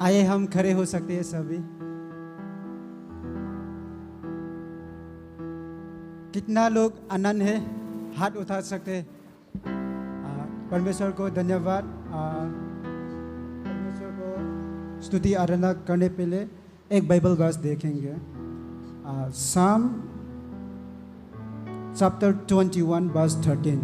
आइए हम खड़े हो सकते हैं सभी। कितना लोग आनंद है, हाथ उठा सकते हैं। परमेश्वर को धन्यवाद। परमेश्वर को स्तुति आराधना करने पहले एक बाइबल वर्स देखेंगे। Psalm chapter 21 verse 13.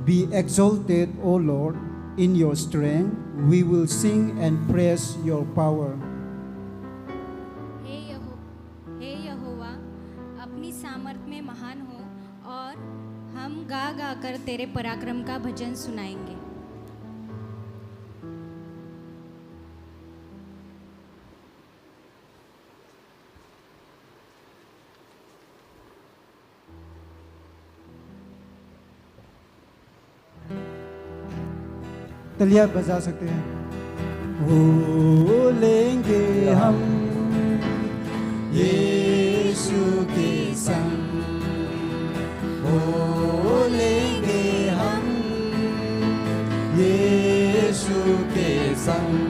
Be exalted, O Lord, in your strength. We will sing and praise your power. हे यहोवा, अपनी सामर्थ में महान हो और हम गा गा कर तेरे पराक्रम का भजन सुनाएंगे। तालियां बजा सकते हैं। बोलेंगे हम यीशु के संग, बोलेंगे हम यीशु के संग,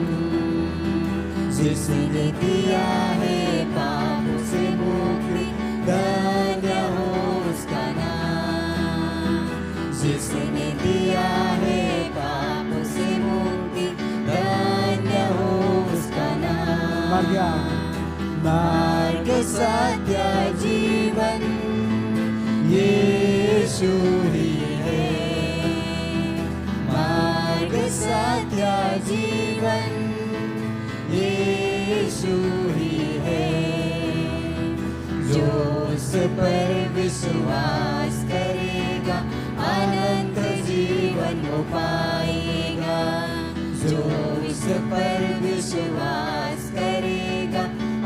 जिसने दिया है पाप से मुक्ति, धन्य हो उसका नाम। जिसने दिया है पाप से मुक्ति, धन्य हो उसका नाम। मार्ग सत्य जीवन यीशु ही है। मार्ग सत्य जीवन यीशु ही है। जो उस पर विश्वास करेगा अनंत जीवन को पाएगा। जो उस पर विश्वास करेगा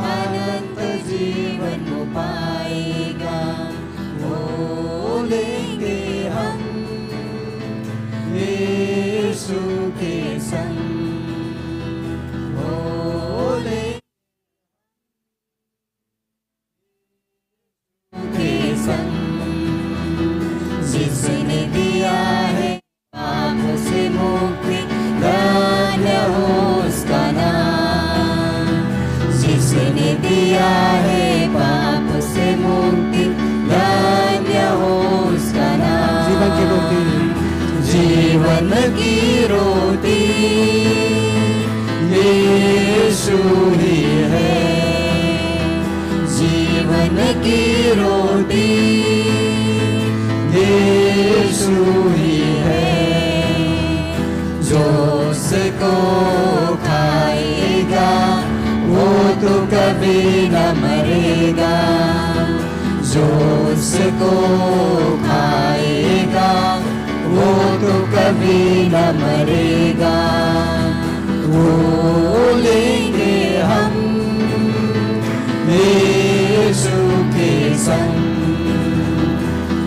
अनंत जीवन को पाएगा। बोलेंगे हम यीशु के संग, बोलेंगे के संग, जिसने दिया है पाप से मुक्ति, धन्य हो उसका नाम। जिसने दिया है पाप से मुक्ति, धन्य हो उसका नाम। जीवन की रोटी यीशु ही है। जीवन की रोटी यीशु ही है। जो उसको खाएगा वो तो कभी न मरेगा। जो उसको खाएगा वो तो कभी न मरेगा। बोलेंगे हम यीशु के संग,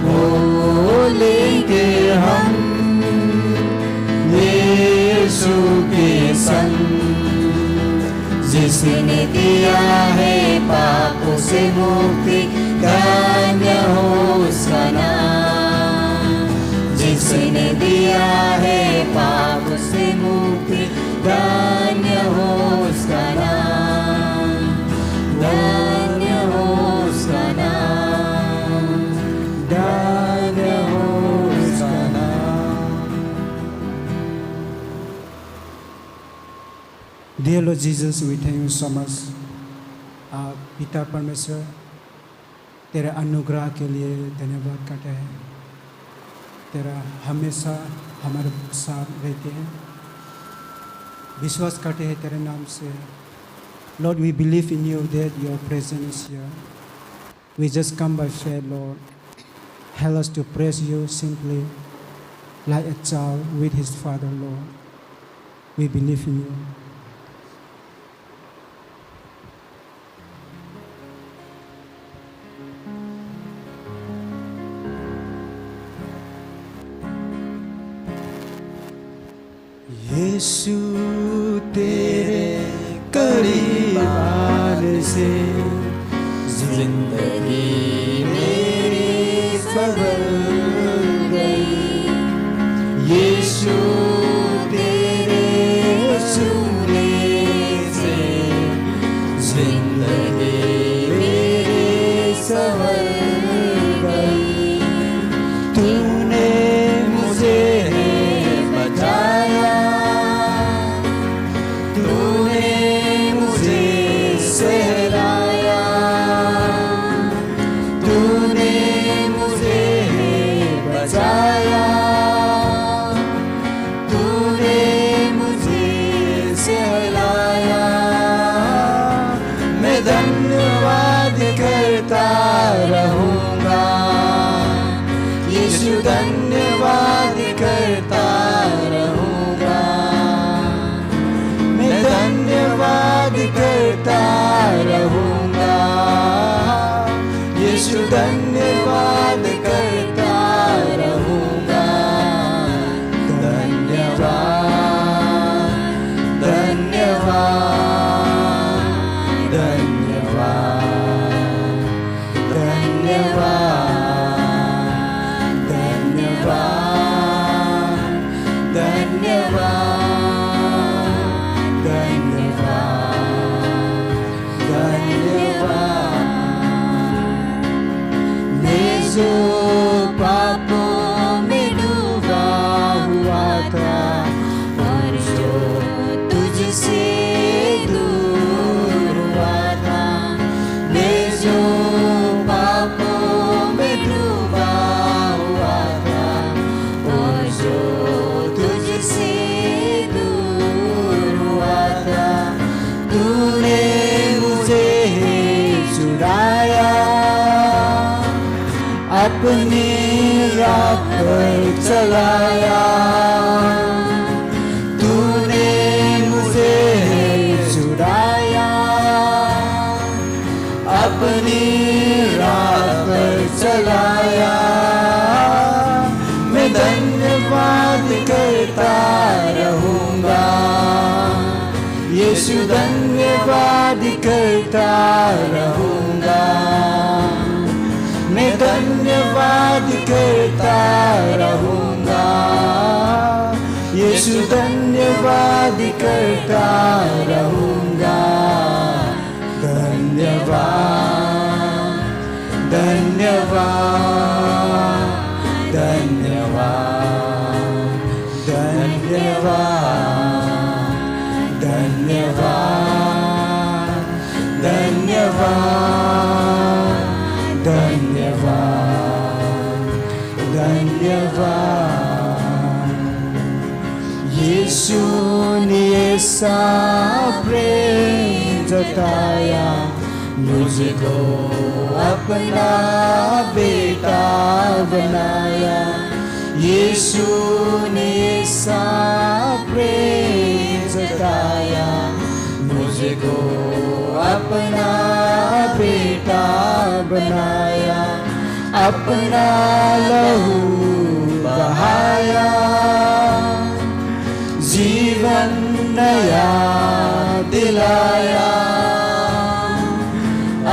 बोलेंगे हम यीशु के संग, जिसने दिया है पापों से मुक्ति, धन्य हो उसका नाम। जिसने दिया है पाप से मुक्ति, धन्य हो उसका नाम। धन्य हो उसका नाम। धन्य हो उसका नाम। Dear Lord Jesus, we thank you so much. पिता परमेश्वर, तेरे अनुग्रह के लिए धन्यवाद करते हैं। तेरा हमेशा हमारे साथ रहते हैं। विश्वास करते हैं तेरे नाम से। Lord, we believe in you that your presence is here. We just come by faith, Lord. Help us to praise you simply like a child with his father, Lord. We believe in you. यीशु तेरे करीब आने से जिंदगी मेरी बदल गई। यीशु तेरे छूने धन्यवाद करता रहूंगा, यीशु धन्यवाद करता रहूंगा। धन्यवाद धन्यवाद धन्यवाद धन्यवाद धन्यवाद धन्यवाद धन्यवाद धन्यवाद। मैं जो पापों में डूबा हुआ था और जो तुझसे दूर हुआ था, मैं जो पापों में डूबा हुआ था और जो तुझसे दूर हुआ था, तूने मुझे छुड़ाया, अपनी राह पर चलाया। तूने मुझे छुड़ाया, अपनी राह पर चलाया। मैं धन्यवाद करता रहूंगा, यीशु धन्यवाद करता रहूंगा। मैं धन्यवाद करता रहूंगा, यीशु धन्यवाद करता रहूंगा। धन्यवाद धन्यवाद धन्यवाद धन्यवाद धन्यवाद धन्यवाद धन्यवाद धन्यवाद। यीशु ने ऐसा प्रेम जताया, मुझको अपना बेटा बनाया। यीशु ने ऐसा प्रेम जताया, मुझको अपना बेटा बनाया। अपना लहू बहाया, जीवन नया दिलाया।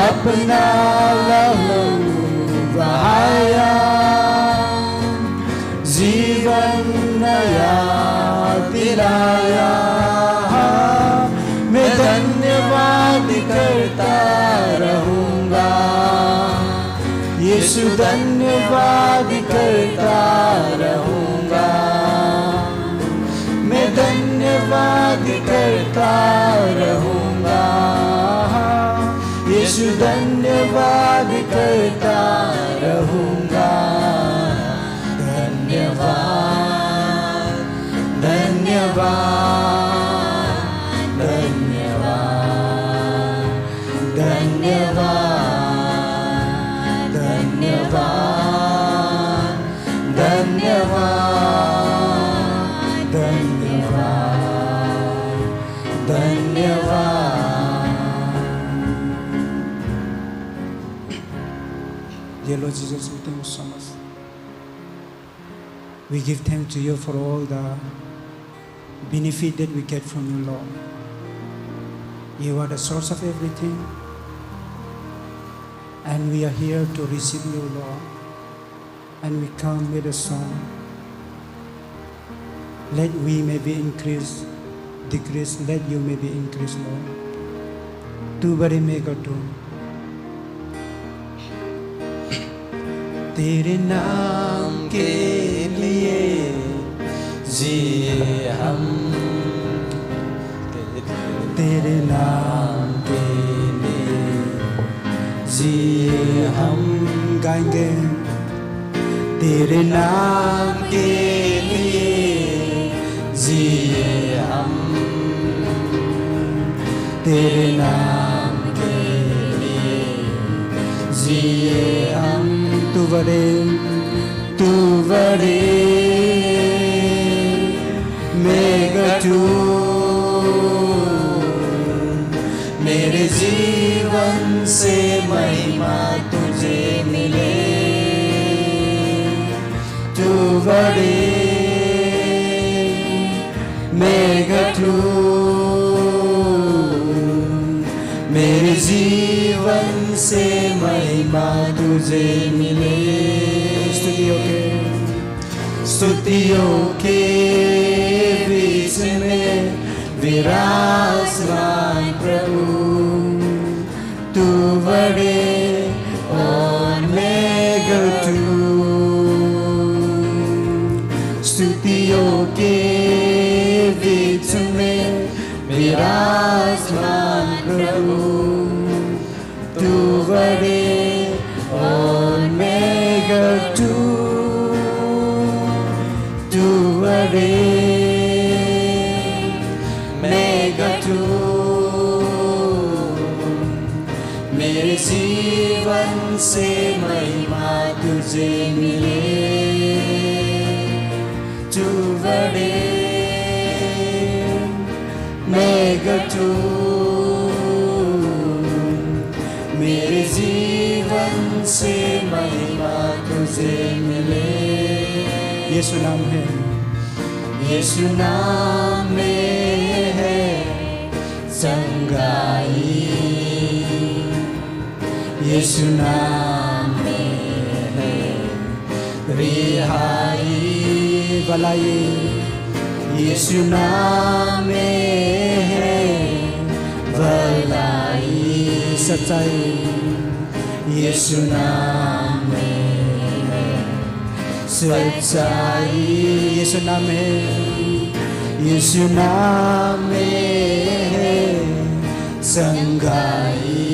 अपना लहू बहाया, जीवन नया दिलाया। मैं धन्यवाद करता रहूंगा, यीशु धन्यवाद करता रहूंगा। मैं धन्यवाद करता रहूंगा, यीशु धन्यवाद करता रहूंगा। धन्यवाद धन्यवाद धन्यवाद धन्यवाद धन्यवाद धन्यवाद धन्यवाद धन्यवाद। Dear Lord Jesus, we thank you so much. We give thanks to you for all the benefit that we get from you, Lord. You are the source of everything, and we are here to receive you, Lord. And we come with a song. Let we may be increased, decrease. Let you may be increased, Lord. Tu bari mega tu. तेरे नाम के लिए जिए हम, तेरे नाम के लिए जिए हम। गाएंगे तेरे नाम के लिए जिए हम, तेरे नाम के लिए जिए हम। तू बड़े मेगा तू से महिमा तुझे मिले, तू बड़े मेघटू मेरे जीवन से महिमा तुझे मिले। स्तुतियों के बीच में विराजमान प्रभु, तू बड़े और मेघटू। स्तुतियों के बीच में विराजमान प्रभु, तू बड़े और मेघटू, तू बड़े मेघटू। मेरे जीवन से महिमा तुझे मिले, तू बड़े मेघटू। मेरे जीवन से महिमा तुझे मिले। यीशु नाम है, यीशु नाम में है संगाई, यीशु नाम में है रिहाई, भलाई। यीशु नाम में है भलाई, सच्चाई। यीशु नाम में है सच्चाई। यीशु नाम है, यीशु नाम में है संगाई,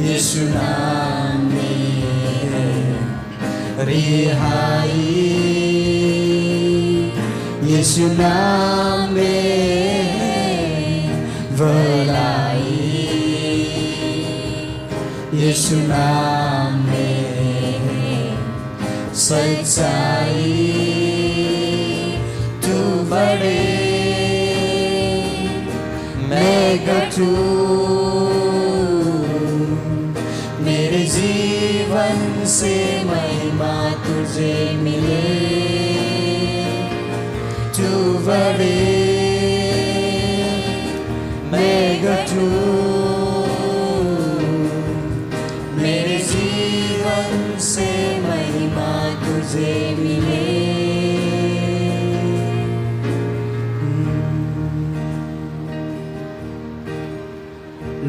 यीशु नाम में है रिहाई, यीशु नाम में है भलाई, यीशु नाम में है सच्चाई। तू बड़े मेघटू, मेरे जीवन से महिमा तुझे मिले, तू बड़े मेघटू। मेरे जीवन से महिमा तुझे मिले।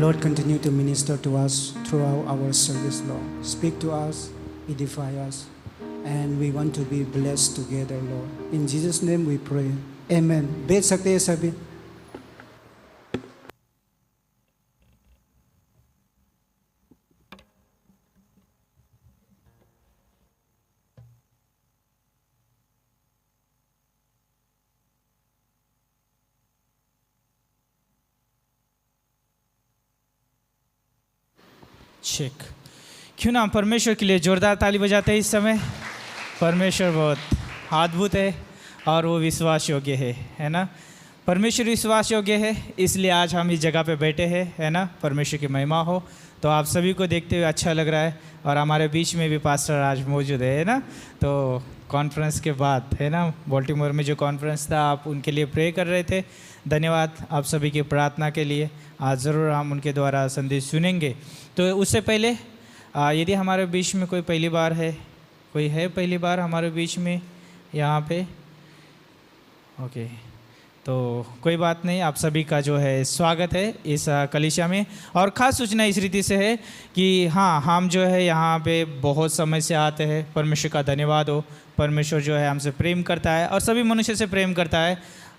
Lord, continue to minister to us throughout our service, Lord. Speak to us, edify us, and we want to be blessed together, Lord. In Jesus' name we pray. Amen. बैठ सकते हैं सभी। शेख, क्यों ना हम परमेश्वर के लिए जोरदार ताली बजाते हैं इस समय। परमेश्वर बहुत अद्भुत है और वो विश्वास योग्य है ना। परमेश्वर विश्वास योग्य है, इसलिए आज हम इस जगह पे बैठे हैं, है ना। परमेश्वर की महिमा हो। तो आप सभी को देखते हुए अच्छा लग रहा है और हमारे बीच में भी पास्टर आज मौजूद है ना। तो कॉन्फ्रेंस के बाद, है ना, बॉल्टीमोर में जो कॉन्फ्रेंस था, आप उनके लिए प्रे कर रहे थे। धन्यवाद आप सभी की प्रार्थना के लिए। आज ज़रूर हम उनके द्वारा संदेश सुनेंगे। तो उससे पहले यदि हमारे बीच में कोई पहली बार है, कोई है पहली बार हमारे बीच में यहाँ पे, ओके, तो कोई बात नहीं, आप सभी का जो है स्वागत है इस कलीसिया में। और ख़ास सूचना इस रीति से है कि हाँ, हम जो है यहाँ पे बहुत समय से आते हैं। परमेश्वर का धन्यवाद हो। परमेश्वर जो है हमसे प्रेम करता है और सभी मनुष्य से प्रेम करता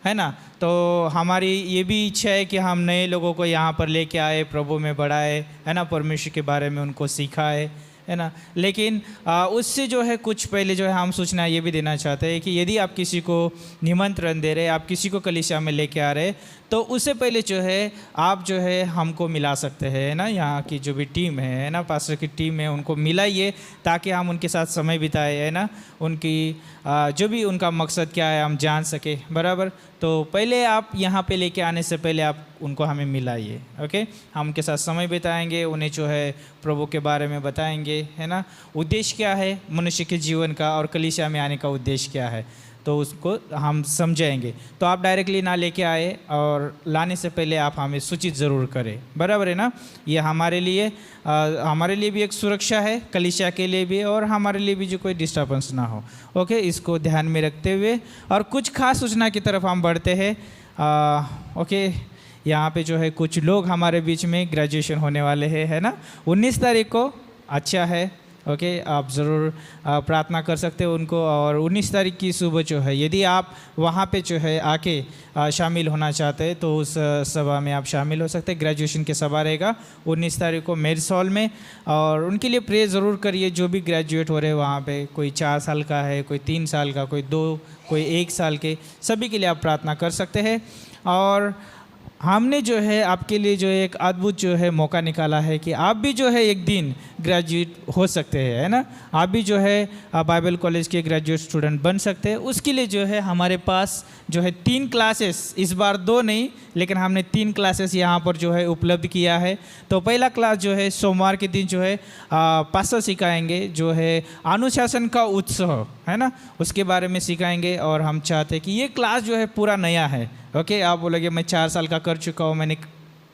है ना। तो हमारी ये भी इच्छा है कि हम नए लोगों को यहाँ पर लेके आए, प्रभु में बढ़ाए, है ना, परमेश्वर के बारे में उनको सिखाए, है ना। लेकिन उससे जो है कुछ पहले जो है हम सूचना ये भी देना चाहते हैं कि यदि आप किसी को निमंत्रण दे रहे, आप किसी को कलीसिया में लेके आ रहे, तो उससे पहले जो है आप जो है हमको मिला सकते हैं ना। यहाँ की जो भी टीम है ना, पास्टर की टीम है, उनको मिलाइए ताकि हम उनके साथ समय बिताए, है ना। उनकी जो भी उनका मकसद क्या है हम जान सके, बराबर। तो पहले आप यहाँ पे लेके आने से पहले आप उनको हमें मिलाइए, ओके। हम उनके साथ समय बिताएंगे, उन्हें जो है प्रभु के बारे में बताएंगे, है ना। उद्देश्य क्या है मनुष्य के जीवन का और कलीसिया में आने का उद्देश्य क्या है, तो उसको हम समझाएंगे। तो आप डायरेक्टली ना लेके आए और लाने से पहले आप हमें सूचित ज़रूर करें, बराबर है ना। ये हमारे लिए भी एक सुरक्षा है, कलीसिया के लिए भी, और हमारे लिए भी जो कोई डिस्टर्बेंस ना हो, ओके। इसको ध्यान में रखते हुए और कुछ खास सूचना की तरफ हम बढ़ते हैं, ओके। यहाँ पे जो है कुछ लोग हमारे बीच में ग्रेजुएशन होने वाले हैं, है ना, 19 तारीख को। अच्छा है, ओके। आप ज़रूर प्रार्थना कर सकते हो उनको। और 19 तारीख की सुबह जो है यदि आप वहाँ पे जो है आके शामिल होना चाहते हैं तो उस सभा में आप शामिल हो सकते हैं। ग्रेजुएशन की सभा रहेगा 19 तारीख को मेरिस हॉल में, और उनके लिए प्रे ज़रूर करिए। जो भी ग्रेजुएट हो रहे हैं वहाँ पे, कोई 4 साल का है, कोई 3 साल का, कोई 2, कोई 1 साल के, सभी के लिए आप प्रार्थना कर सकते हैं। और हमने जो है आपके लिए जो है एक अद्भुत जो है मौका निकाला है कि आप भी जो है एक दिन ग्रेजुएट हो सकते हैं, है ना। आप भी जो है बाइबल कॉलेज के ग्रेजुएट स्टूडेंट बन सकते हैं। उसके लिए जो है हमारे पास जो है 3 क्लासेस, इस बार 2 नहीं लेकिन हमने 3 क्लासेस यहाँ पर जो है उपलब्ध किया है। तो पहला क्लास जो है सोमवार के दिन जो है पास्टर सिखाएंगे, जो है अनुशासन का उत्सव, है ना, उसके बारे में सिखाएंगे। और हम चाहते हैं कि ये क्लास जो है पूरा नया है, ओके। आप बोलोगे मैं 4 साल का कर चुका हूँ, मैंने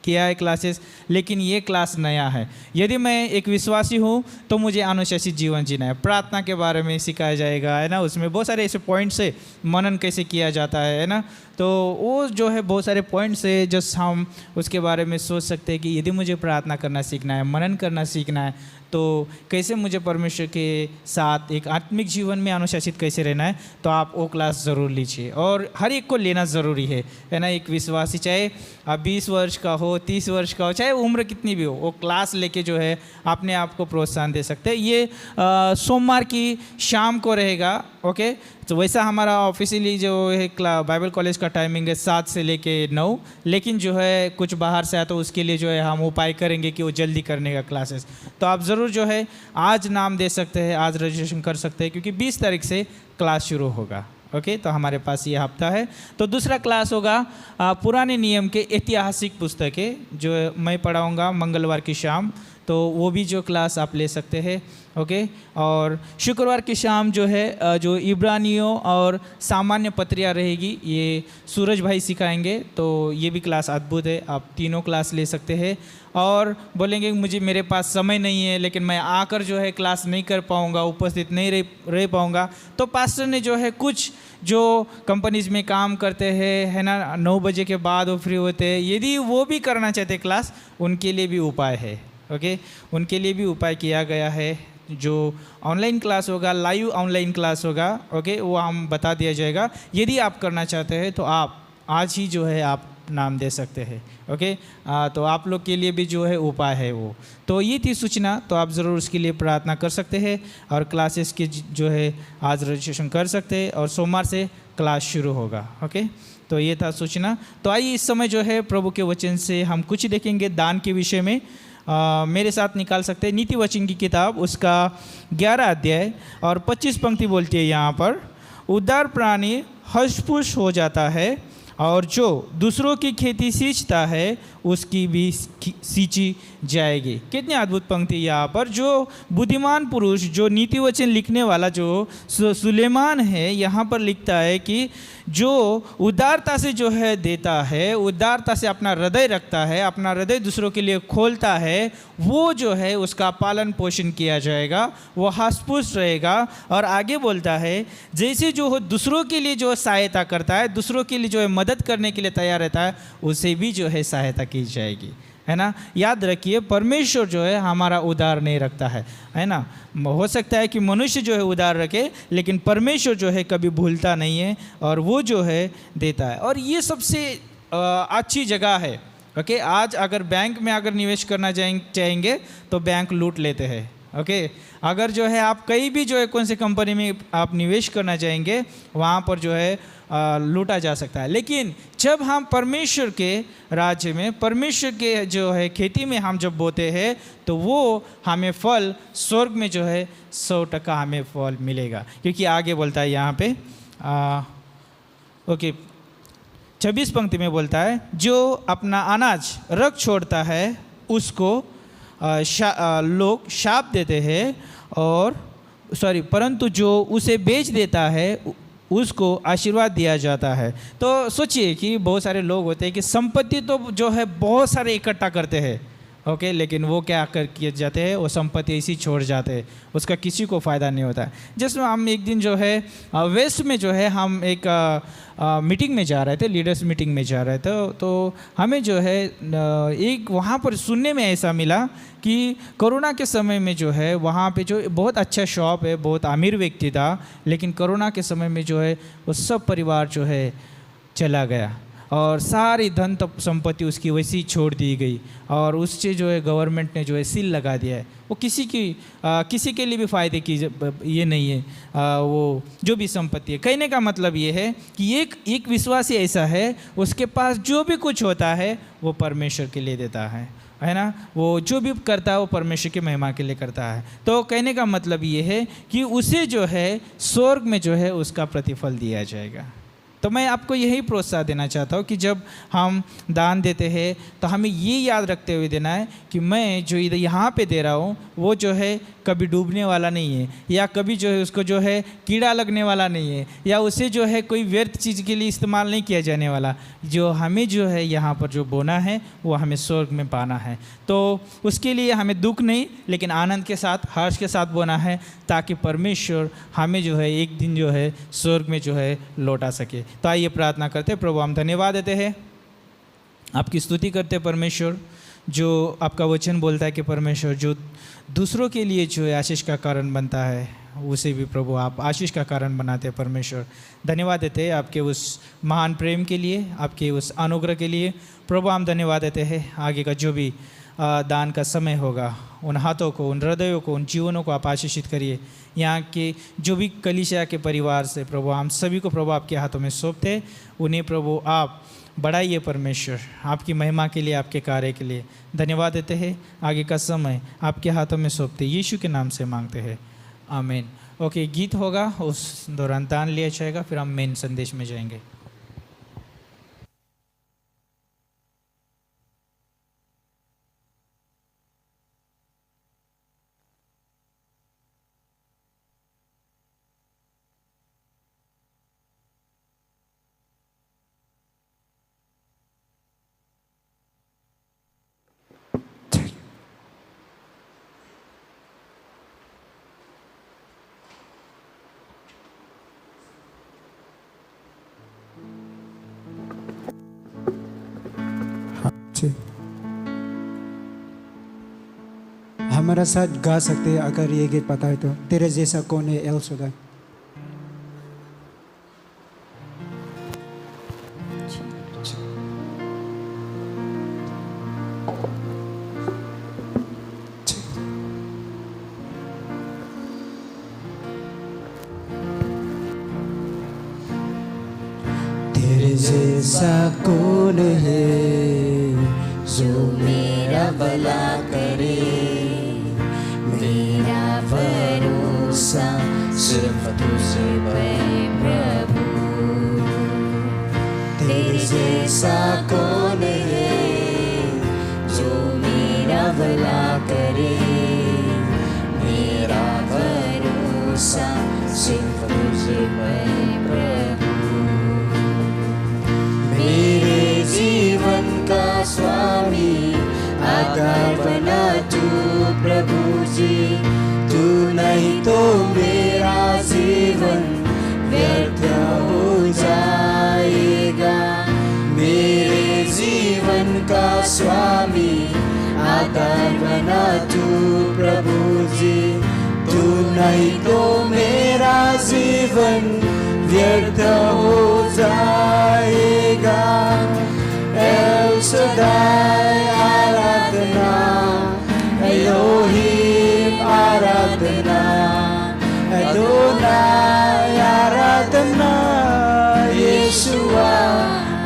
किया है क्लासेस, लेकिन ये क्लास नया है। यदि मैं एक विश्वासी हूँ तो मुझे अनुशासित जीवन जीना है। प्रार्थना के बारे में सिखाया जाएगा, है ना। उसमें बहुत सारे ऐसे पॉइंट्स है, मनन कैसे किया जाता है ना। तो वो जो है बहुत सारे पॉइंट्स है जस्ट हम उसके बारे में सोच सकते हैं कि यदि मुझे प्रार्थना करना सीखना है, मनन करना सीखना है, तो कैसे मुझे परमेश्वर के साथ एक आत्मिक जीवन में अनुशासित कैसे रहना है, तो आप वो क्लास ज़रूर लीजिए। और हर एक को लेना ज़रूरी है ना। एक विश्वासी चाहे आप 20 वर्ष का हो, 30 वर्ष का हो, चाहे उम्र कितनी भी हो, वो क्लास लेके जो है अपने आप को प्रोत्साहन दे सकते हैं। ये सोमवार की शाम को रहेगा, ओके। तो वैसा हमारा ऑफिशियली जो है बाइबल कॉलेज का टाइमिंग है 7 से लेके 9, लेकिन जो है कुछ बाहर से आया तो उसके लिए जो है हम उपाय करेंगे कि वो जल्दी करने का क्लासेस। तो आप ज़रूर जो है आज नाम दे सकते हैं, आज रजिस्ट्रेशन कर सकते हैं, क्योंकि 20 तारीख से क्लास शुरू होगा, ओके। तो हमारे पास ये हफ्ता है। तो दूसरा क्लास होगा पुराने नियम के ऐतिहासिक पुस्तकें, जो मैं पढ़ाऊँगा मंगलवार की शाम। तो वो भी जो क्लास आप ले सकते हैं, ओके। और शुक्रवार की शाम जो है जो इब्रानियों और सामान्य पत्रियाँ रहेगी, ये सूरज भाई सिखाएंगे। तो ये भी क्लास अद्भुत है, आप तीनों क्लास ले सकते हैं। और बोलेंगे मुझे मेरे पास समय नहीं है, लेकिन मैं आकर जो है क्लास नहीं कर पाऊँगा, उपस्थित नहीं रह पाऊँगा, तो पास्टर ने जो है कुछ जो कंपनीज में काम करते हैं, है ना, 9 बजे के बाद वो फ्री होते हैं, यदि वो भी करना चाहते क्लास, उनके लिए भी उपाय है, ओके। उनके लिए भी उपाय किया गया है। जो ऑनलाइन क्लास होगा, लाइव ऑनलाइन क्लास होगा, ओके, वो हम बता दिया जाएगा। यदि आप करना चाहते हैं तो आप आज ही जो है आप नाम दे सकते हैं, ओके। तो आप लोग के लिए भी जो है उपाय है वो। तो ये थी सूचना, तो आप ज़रूर उसके लिए प्रार्थना कर सकते हैं और क्लासेस की जो है आज रजिस्ट्रेशन कर सकते हैं और सोमवार से क्लास शुरू होगा, ओके। तो ये था सूचना। तो आइए इस समय जो है प्रभु के वचन से हम कुछ देखेंगे दान के विषय में। मेरे साथ निकाल सकते हैं नीति वचन की किताब, उसका 11 अध्याय और 25 पंक्ति बोलती है यहाँ पर, उदार प्राणी हष्टपुष्ट हो जाता है और जो दूसरों की खेती सींचता है उसकी भी सींची जाएगी। कितनी अद्भुत पंक्ति यहाँ पर। जो बुद्धिमान पुरुष, जो नीति वचन लिखने वाला जो सुलेमान है, यहाँ पर लिखता है कि जो उदारता से जो है देता है, उदारता से अपना हृदय रखता है, अपना हृदय दूसरों के लिए खोलता है, वो जो है उसका पालन पोषण किया जाएगा, वो हष्टपुष्ट रहेगा। और आगे बोलता है जैसे जो हो दूसरों के लिए जो सहायता करता है, दूसरों के लिए जो है मदद करने के लिए तैयार रहता है, उसे भी जो है सहायता की जाएगी, है ना। याद रखिए परमेश्वर जो है हमारा उदार नहीं रखता है ना। हो सकता है कि मनुष्य जो है उदार रखे, लेकिन परमेश्वर जो है कभी भूलता नहीं है और वो जो है देता है। और ये सबसे अच्छी जगह है, ओके। आज अगर बैंक में अगर निवेश करना चाहेंगे तो बैंक लूट लेते हैं, ओके। अगर जो है आप कहीं भी जो है कौन सी कंपनी में आप निवेश करना चाहेंगे वहाँ पर जो है लूटा जा सकता है। लेकिन जब हम परमेश्वर के राज्य में, परमेश्वर के जो है खेती में हम जब बोते हैं तो वो हमें फल स्वर्ग में जो है 100% हमें फल मिलेगा। क्योंकि आगे बोलता है यहाँ पे ओके 26 पंक्ति में बोलता है, जो अपना अनाज रख छोड़ता है उसको लोग शाप देते हैं, और परंतु जो उसे बेच देता है उसको आशीर्वाद दिया जाता है। तो सोचिए कि बहुत सारे लोग होते हैं कि संपत्ति तो जो है बहुत सारे इकट्ठा करते हैं, ओके, लेकिन वो क्या कर किए जाते हैं, वो संपत्ति ऐसी छोड़ जाते हैं, उसका किसी को फ़ायदा नहीं होता है। जिसमें हम एक दिन जो है वेस्ट में जो है हम एक मीटिंग में जा रहे थे, लीडर्स मीटिंग में जा रहे थे, तो हमें जो है एक वहाँ पर सुनने में ऐसा मिला कि कोरोना के समय में जो है वहाँ पे जो बहुत अच्छा शॉप है, बहुत अमीर व्यक्ति था, लेकिन कोरोना के समय में जो है वो सब परिवार जो है चला गया और सारी धन संपत्ति उसकी वैसी छोड़ दी गई, और उससे जो है गवर्नमेंट ने जो है सील लगा दिया है। वो किसी के लिए भी फ़ायदे की ये नहीं है, वो जो भी संपत्ति है। कहने का मतलब ये है कि एक विश्वासी ऐसा है, उसके पास जो भी कुछ होता है वो परमेश्वर के लिए देता है ना, वो जो भी करता है वो परमेश्वर की महिमा के लिए करता है। तो कहने का मतलब ये है कि उसे जो है स्वर्ग में जो है उसका प्रतिफल दिया जाएगा। तो मैं आपको यही प्रोत्साहन देना चाहता हूँ कि जब हम दान देते हैं तो हमें ये याद रखते हुए देना है कि मैं जो इधर यहाँ पे दे रहा हूँ वो जो है कभी डूबने वाला नहीं है, या कभी जो है उसको जो है कीड़ा लगने वाला नहीं है, या उसे जो है कोई व्यर्थ चीज़ के लिए इस्तेमाल नहीं किया जाने वाला। जो हमें जो है यहाँ पर जो बोना है वो हमें स्वर्ग में पाना है। तो उसके लिए हमें दुख नहीं लेकिन आनंद के साथ, हर्ष के साथ बोना है, ताकि परमेश्वर हमें जो है एक दिन जो है स्वर्ग में जो है लौटा सके। तो आइए प्रार्थना करते हैं। प्रभु हम धन्यवाद देते हैं, आपकी स्तुति करते हैं परमेश्वर, जो आपका वचन बोलता है कि परमेश्वर जो दूसरों के लिए जो है आशीष का कारण बनता है उसे भी प्रभु आप आशीष का कारण बनाते हैं। परमेश्वर धन्यवाद देते हैं आपके उस महान प्रेम के लिए, आपके उस अनुग्रह के लिए। प्रभु हम धन्यवाद देते हैं, आगे का जो भी दान का समय होगा उन हाथों को, उन हृदयों को, उन जीवनों को आप आशीषित करिए। यहाँ के जो भी कलीसिया के परिवार से प्रभु हम सभी को प्रभु आपके हाथों में सौंपते हैं, उन्हें प्रभु आप बढ़ाइए परमेश्वर, आपकी महिमा के लिए, आपके कार्य के लिए धन्यवाद देते हैं। आगे का समय आपके हाथों में सौंपते यीशु के नाम से मांगते हैं, आमीन। ओके, गीत होगा, उस दौरान दान लिया जाएगा, फिर हम मेन संदेश में जाएंगे। हमारा साथ गा सकते हैं अगर ये गीत पता है तो। तेरे जैसा कौन है एल सुदा। तेरे जैसा कौन है जो मेरा भला करे, मेरा भरोसा सिर्फ तुझ पे प्रभु। तेरे जैसा कौन है जो मेरा भला करे, मेरा भरोसा सिर्फ तुझ पे प्रभु। मेरे जीवन का स्वामी आधार बना तू प्रभु जी, तू नहीं तो मेरा जीवन व्यर्थ हो जाएगा। मेरे जीवन का स्वामी आधार बना तू प्रभु जी, तू नहीं तो मेरा जीवन व्यर्थ हो जाएगा। एल शदाई आराधना, एलोहिम आराधना, अदोनाय आराधना, यीशुआ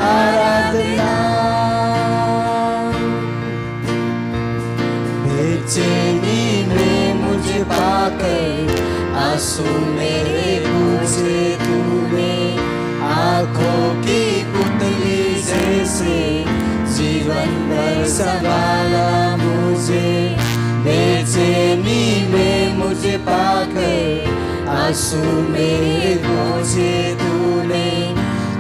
आराधना। बेचैनी में मुझे पाकर आंसू मेरे पूछे तूने, आंखों की पुतली जैसे जीवन भर संभाला मुझे। बेचैनी में मुझे पाकर आंसू मेरे पूछे तूने,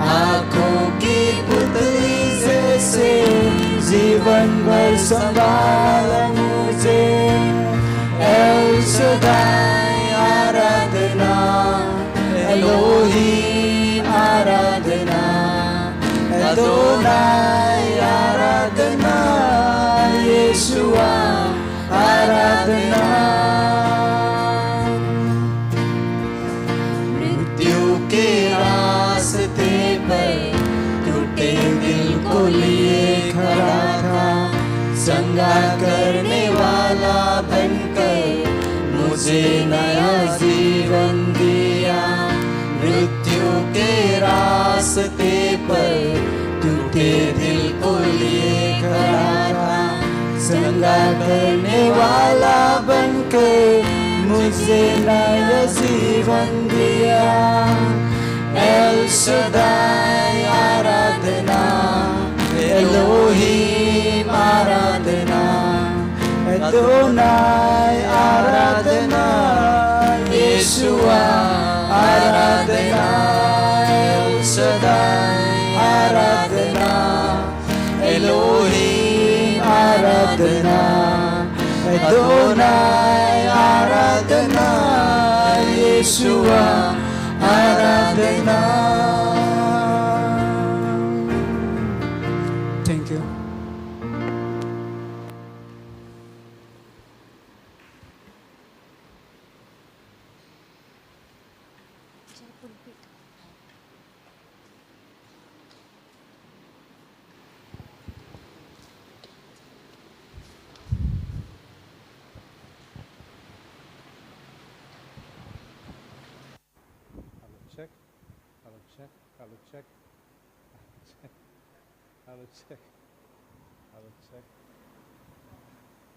आंखों की पुतली जैसे जीवन भर संभाला मुझे। एल शदाई आराधना, एलोहीम आराधना, अदोनाय आराधना, यीशुआ आराधना। मृत्यु के रास्ते पर टूटे दिल को लिए खड़ा था, संगा करने वाला बनकर मुझे नया जीवन दिया। मृत्यु के रास्ते पर टूटे दिल को लिए खड़ा था, संगा करने वाला बनकर मुझे नया जीवन दिया। एल शदाई आराधना, एलोहीम आराधना, अदोनाय आराधना, यीशुआ आराधना। एल शदाई आराधना, एलोहीम आराधना, अदोनाय आराधना, यीशुआ आराधना। Thank you. Check. Hello, check. Hello, check. Hello, check. Hello, check.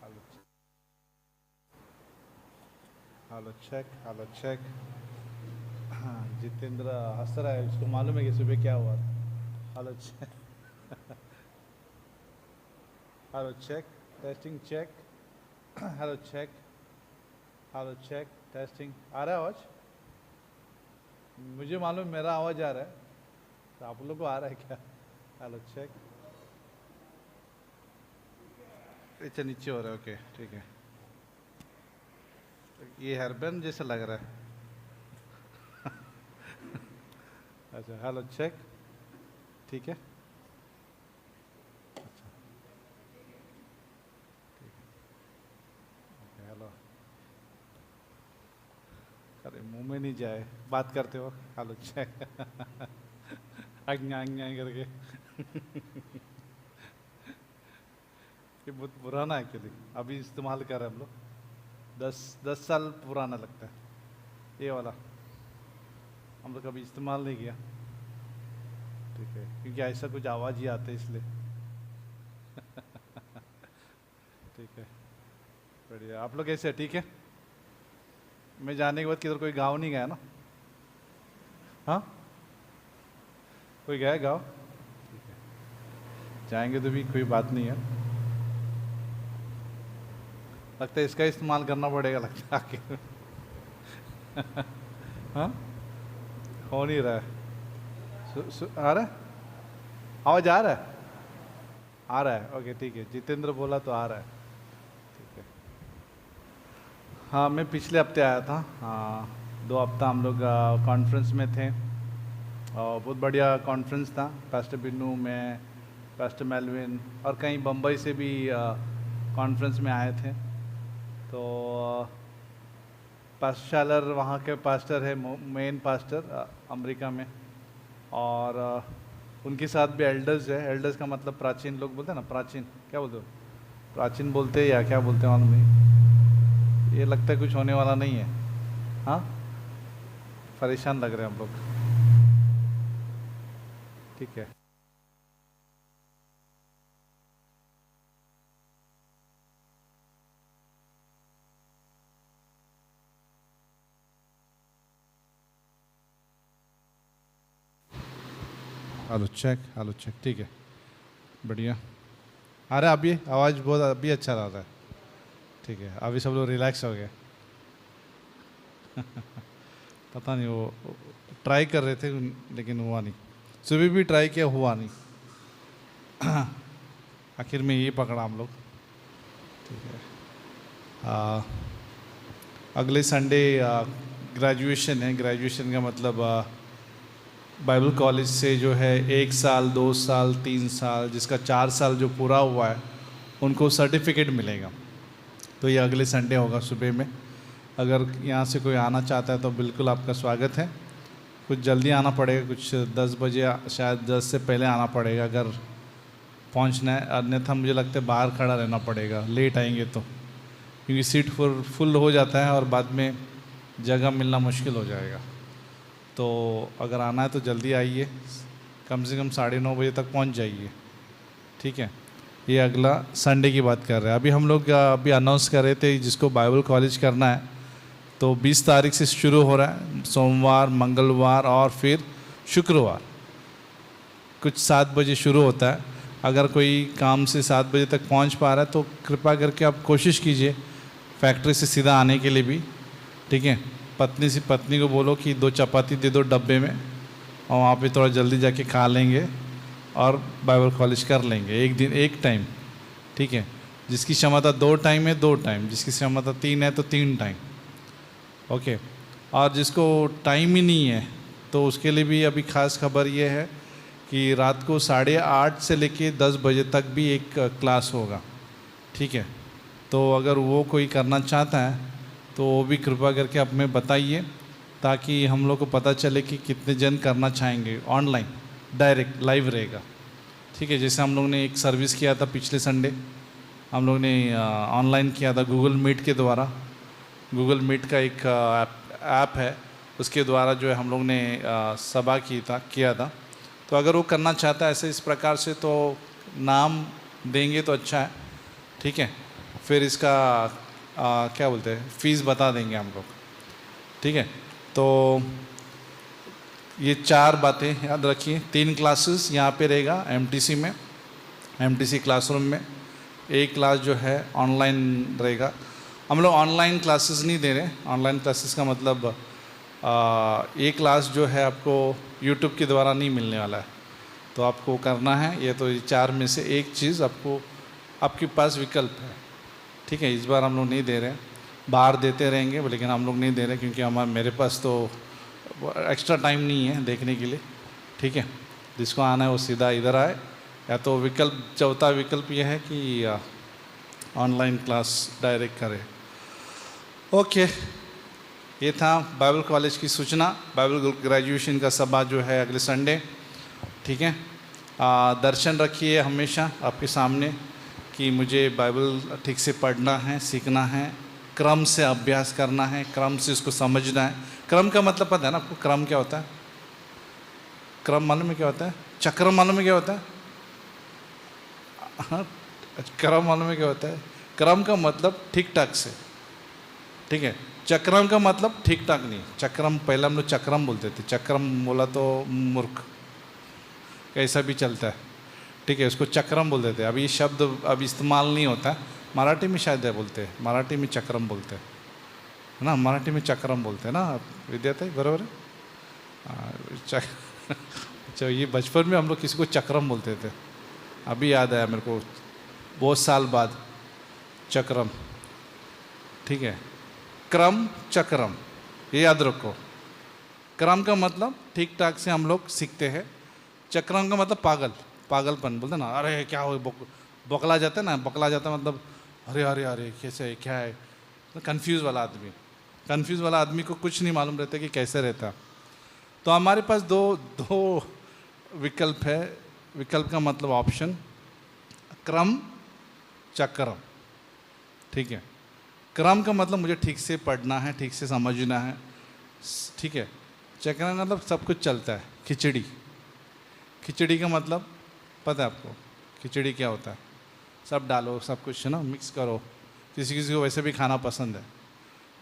Hello, check. Hello, check. Hello, check. हाँ, जितेंद्र हंस रहा है, उसको मालूम है कि सुबह क्या हुआ। Hello check. Hello check, testing check. Hello check, hello check, testing. आ रहा है आवाज? मुझे मालूम मेरा आवाज आ रहा है, तो आप लोग को आ रहा है क्या? Hello check. अच्छा नीचे हो रहा है, ओके ठीक है। ये हेयरबैंड जैसा लग रहा है। अच्छा हेलो चेक, ठीक है। अच्छा ठीक है, ओके हेलो। अरे मुंह में नहीं जाए बात करते हो। Hello check. आज्ञा करके। ये बहुत पुराना है एक्चुअली, अभी इस्तेमाल कर रहे हैं हम लोग। 10 साल पुराना लगता है ये वाला, हम लोग कभी इस्तेमाल नहीं किया। ठीक है, क्योंकि ऐसा कुछ आवाज़ ही आता है इसलिए। ठीक है, बढ़िया। आप लोग कैसे हैं? ठीक है। मैं जाने के बाद किधर कोई गाँव नहीं गया ना? हाँ, कोई गया गाँव? ठीक है, जाएंगे तो भी कोई बात नहीं है। लगता है इसका इस्तेमाल करना पड़ेगा, लगता है आके। हाँ, हो नहीं रहा है। आ रहा है आवाज? आ रहा है? आ रहा है, ओके ठीक है। जितेंद्र बोला तो आ रहा है, ठीक है। हाँ, मैं पिछले हफ्ते आया था। हाँ, 2 हफ्ता हम लोग कॉन्फ्रेंस में थे और बहुत बढ़िया कॉन्फ्रेंस था। पास्टर बिन्नू, मैं, पास्टर मेलविन और कहीं बम्बई से भी कॉन्फ्रेंस में आए थे। तो पास्टर शालर वहाँ के पास्टर है, मेन पास्टर अमेरिका में, और उनके साथ भी एल्डर्स है। एल्डर्स का मतलब प्राचीन लोग बोलते हैं ना, प्राचीन क्या बोलते हो? प्राचीन बोलते हैं या क्या बोलते हैं मालूम नहीं। ये लगता है कुछ होने वाला नहीं है। हाँ, परेशान लग रहे हैं हम लोग। ठीक है, हेलो चेक, ठीक है, बढ़िया आ रहा है। अभी आवाज़ बहुत अभी अच्छा आ रहा है। ठीक है, अभी सब लोग रिलैक्स हो गए। पता नहीं, वो ट्राई कर रहे थे लेकिन हुआ नहीं। सुबह भी ट्राई किया, हुआ नहीं। आखिर में ये पकड़ा हम लोग। ठीक है, अगले संडे ग्रेजुएशन है। ग्रेजुएशन का मतलब बाइबल कॉलेज से जो है 1 साल 2 साल 3 साल, जिसका 4 साल जो पूरा हुआ है उनको सर्टिफिकेट मिलेगा। तो ये अगले संडे होगा सुबह में। अगर यहाँ से कोई आना चाहता है तो बिल्कुल आपका स्वागत है। कुछ जल्दी आना पड़ेगा, कुछ 10 बजे, शायद 10 से पहले आना पड़ेगा अगर पहुँचना है। अन्यथा मुझे लगता है बाहर खड़ा रहना पड़ेगा लेट आएंगे तो, क्योंकि सीट फुल हो जाता है और बाद में जगह मिलना मुश्किल हो जाएगा। तो अगर आना है तो जल्दी आइए, कम से कम 9:30 बजे तक पहुंच जाइए। ठीक है, ये अगला संडे की बात कर रहे हैं। अभी हम लोग अभी अनाउंस कर रहे थे जिसको बाइबल कॉलेज करना है तो 20 तारीख से शुरू हो रहा है, सोमवार, मंगलवार और फिर शुक्रवार। कुछ 7 बजे शुरू होता है। अगर कोई काम से 7 बजे तक पहुंच पा रहा है तो कृपा करके आप कोशिश कीजिए फैक्ट्री से सीधा आने के लिए भी। ठीक है, पत्नी को बोलो कि 2 चपाती दे दो डब्बे में, और वहाँ पे थोड़ा जल्दी जाके खा लेंगे और बाइबल कॉलेज कर लेंगे। एक दिन एक टाइम। ठीक है, जिसकी क्षमता 2 टाइम है 2 टाइम, जिसकी क्षमता 3 है तो 3 टाइम। ओके, और जिसको टाइम ही नहीं है तो उसके लिए भी अभी ख़ास खबर ये है कि रात को 8:30 से लेके 10 बजे तक भी एक क्लास होगा। ठीक है, तो अगर वो कोई करना चाहता है तो वो भी कृपा करके आप में बताइए, ताकि हम लोग को पता चले कि कितने जन करना चाहेंगे। ऑनलाइन डायरेक्ट लाइव रहेगा। ठीक है, जैसे हम लोग ने एक सर्विस किया था पिछले संडे, हम लोग ने ऑनलाइन किया था गूगल मीट के द्वारा। गूगल मीट का एक ऐप है, उसके द्वारा जो है हम लोग ने सभा किया था। तो अगर वो करना चाहता है ऐसे इस प्रकार से तो नाम देंगे तो अच्छा है। ठीक है, फिर इसका क्या बोलते हैं, फ़ीस बता देंगे हम लोग। ठीक है, तो ये 4 बातें याद रखिए। 3 क्लासेस यहाँ पे रहेगा एमटीसी में, एमटीसी क्लासरूम में। एक क्लास जो है ऑनलाइन रहेगा। हम लोग ऑनलाइन क्लासेस नहीं दे रहे। ऑनलाइन क्लासेस का मतलब एक क्लास जो है आपको यूट्यूब के द्वारा नहीं मिलने वाला है, तो आपको करना है ये। तो ये 4 में से एक चीज़ आपको, आपके पास विकल्प है। ठीक है, इस बार हम लोग नहीं दे रहे हैं, बाहर देते रहेंगे, लेकिन हम लोग नहीं दे रहे क्योंकि मेरे पास तो एक्स्ट्रा टाइम नहीं है देखने के लिए। ठीक है, जिसको आना है वो सीधा इधर आए, या तो विकल्प, चौथा विकल्प ये है कि ऑनलाइन क्लास डायरेक्ट करे। ओके, ये था बाइबल कॉलेज की सूचना। बाइबल ग्रेजुएशन का सभा जो है अगले संडे। ठीक है, दर्शन रखिए हमेशा आपके सामने कि मुझे बाइबल ठीक से पढ़ना है, सीखना है, क्रम से अभ्यास करना है, क्रम से उसको समझना है। क्रम का मतलब पता है ना आपको? क्रम क्या होता है? क्रम मालूम में क्या होता है? चक्रम मालूम में क्या होता है? क्रम मालूम में क्या होता है? क्रम का मतलब ठीक ठाक से। ठीक है, चक्रम का मतलब ठीक ठाक नहीं। चक्रम पहले हम लोग चक्रम बोलते थे, चक्रम बोला तो मूर्ख, कैसा भी चलता है। ठीक है, उसको चक्रम बोल देते हैं। अभी ये शब्द अब इस्तेमाल नहीं होता है। मराठी में शायद बोलते हैं, मराठी में चक्रम बोलते हैं, है ना? मराठी में चक्रम बोलते हैं ना विद्यार्थी, बराबर है? अच्छा, ये बचपन में हम लोग किसी को चक्रम बोलते थे। अभी याद आया मेरे को, बहुत साल बाद, चक्रम। ठीक है, क्रम चक्रम, ये याद रखो। क्रम का मतलब ठीक ठाक से हम लोग सीखते हैं। चक्रम का मतलब पागलपन बोलते ना, अरे क्या हो, बौखला जाता है ना, बौखला जाता है मतलब अरे अरे अरे कैसे है, क्या है, कंफ्यूज वाला आदमी। कंफ्यूज वाला आदमी को कुछ नहीं मालूम रहता कि कैसे रहता। तो हमारे पास दो विकल्प है। विकल्प का मतलब ऑप्शन, क्रम चक्रम। ठीक है, क्रम का मतलब मुझे ठीक से पढ़ना है, ठीक से समझना है। ठीक है, चक्रांत मतलब सब कुछ चलता है। खिचड़ी, खिचड़ी का मतलब पता है आपको? खिचड़ी क्या होता है? सब डालो, सब कुछ है ना, मिक्स करो। किसी किसी को वैसे भी खाना पसंद है,